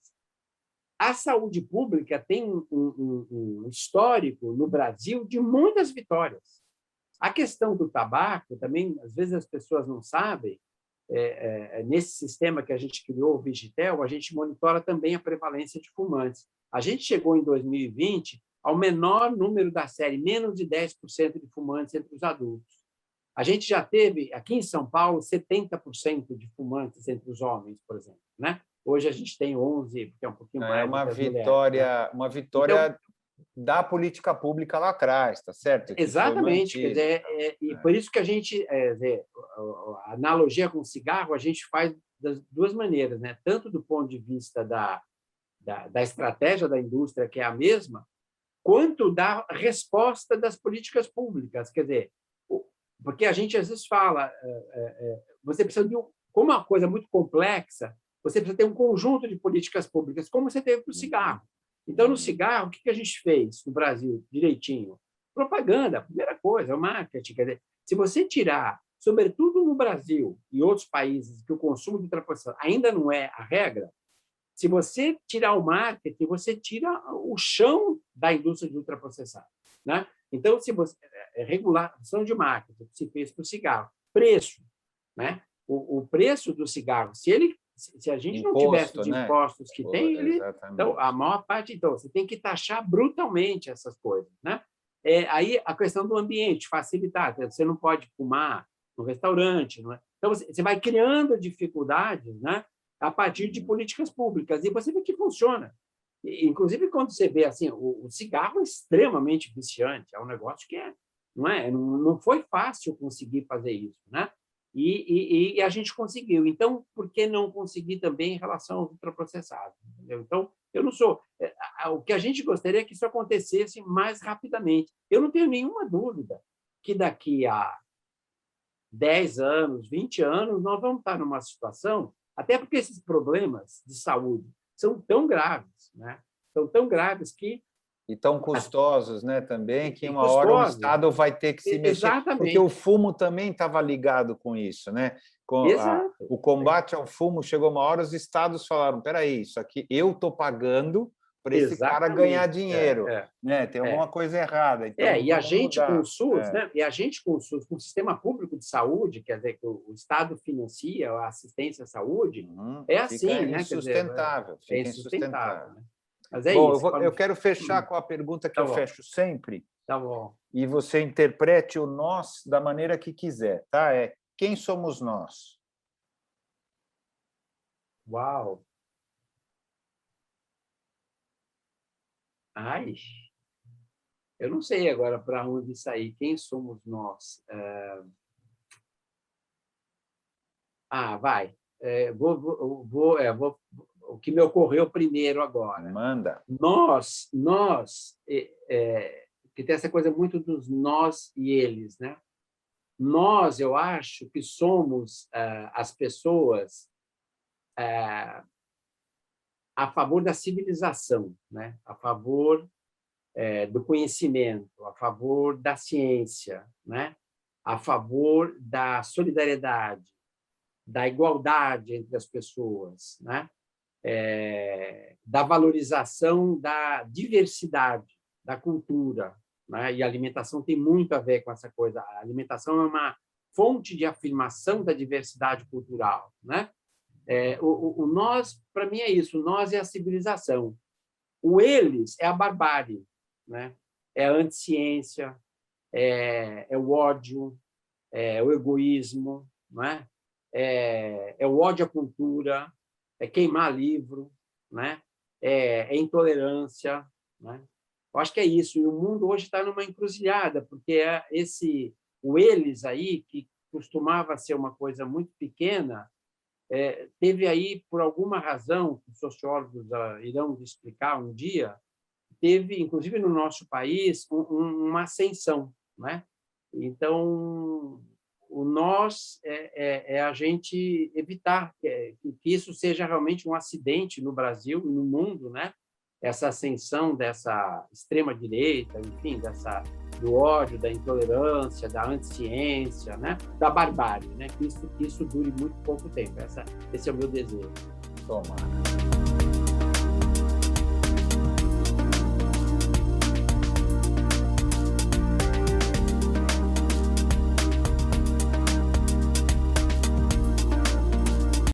A saúde pública tem um histórico no Brasil de muitas vitórias. A questão do tabaco também, às vezes as pessoas não sabem, nesse sistema que a gente criou, o Vigitel, a gente monitora também a prevalência de fumantes. A gente chegou em 2020 ao menor número da série, menos de 10% de fumantes entre os adultos. A gente já teve, aqui em São Paulo, 70% de fumantes entre os homens, por exemplo, né? Hoje a gente tem 11, porque é um pouquinho mais uma das vitória, mulheres, né? Uma vitória então, da política pública lá atrás, tá certo? Que exatamente, quer dizer, e por isso que a gente, a analogia com o cigarro, a gente faz das duas maneiras, né? Tanto do ponto de vista da estratégia da indústria, que é a mesma, quanto da resposta das políticas públicas. Quer dizer, porque a gente às vezes fala, você precisa de como é uma coisa muito complexa, você precisa ter um conjunto de políticas públicas, como você teve para o cigarro. Então, no cigarro, o que a gente fez no Brasil direitinho? Propaganda, a primeira coisa, o marketing. Quer dizer, se você tirar, sobretudo no Brasil e outros países, que o consumo de ultraprocessado ainda não é a regra, se você tirar o marketing, você tira o chão da indústria de ultraprocessado, né? Então, se você regulação de marketing que se fez para o cigarro, preço, né? O preço do cigarro, se a gente não tivesse os impostos que tem, então a maior parte, então você tem que taxar brutalmente essas coisas, né? Aí a questão do ambiente, facilitar, você não pode fumar no restaurante, não é? Então você vai criando dificuldades, né? A partir de políticas públicas, e você vê que funciona. Inclusive, quando você vê assim, o cigarro é extremamente viciante, é um negócio que não foi fácil conseguir fazer isso, né? E a gente conseguiu. Então, por que não conseguir também em relação aos ultraprocessados? Entendeu? Então, eu não sou... O que a gente gostaria é que isso acontecesse mais rapidamente. Eu não tenho nenhuma dúvida que daqui a 10 anos, 20 anos, nós vamos estar numa situação, até porque esses problemas de saúde são tão graves, né? São tão graves que... E tão custosos, né, também, que uma custosos. hora o Estado vai ter que se mexer. Exatamente. Porque o fumo também estava ligado com isso, né? O combate ao fumo chegou uma hora, os estados falaram, espera aí, isso aqui eu estou pagando para esse cara ganhar dinheiro, né? Tem alguma coisa errada. Então, e a gente mudar. Com o SUS, né? E a gente com o SUS, com o sistema público de saúde, quer dizer, que o Estado financia a assistência à saúde, é assim, né? Insustentável, fica insustentável. Né? Mas Bom, isso. Eu quero fechar com a pergunta que eu fecho sempre. Tá bom. E você interprete o nós da maneira que quiser, tá? Quem somos nós? Uau! Ai, eu não sei agora para onde sair. Quem somos nós? Vai. O que me ocorreu primeiro agora. Manda. Nós que tem essa coisa muito dos nós e eles, né? Nós, eu acho que somos as pessoas a favor da civilização, né? A favor do conhecimento, a favor da ciência, né? A favor da solidariedade, da igualdade entre as pessoas, né? Da valorização da diversidade, da cultura, né? E a alimentação tem muito a ver com essa coisa. A alimentação é uma fonte de afirmação da diversidade cultural, né? O nós, para mim, é isso. O nós é a civilização. O eles é a barbárie, né? É a anticiência, é o ódio, é o egoísmo, não é? É o ódio à cultura, é queimar livro, né? É intolerância, né? Eu acho que é isso. E o mundo hoje está numa encruzilhada, porque o eles aí, que costumava ser uma coisa muito pequena, teve aí, por alguma razão, que os sociólogos irão explicar um dia, teve, inclusive no nosso país, uma ascensão, né? Então, o nós é a gente evitar que isso seja realmente um acidente no Brasil e no mundo, né? Essa ascensão dessa extrema-direita, enfim, do ódio, da intolerância, da anticiência, né? Da barbárie, né? Que isso dure muito pouco tempo. Esse é o meu desejo. Tomara.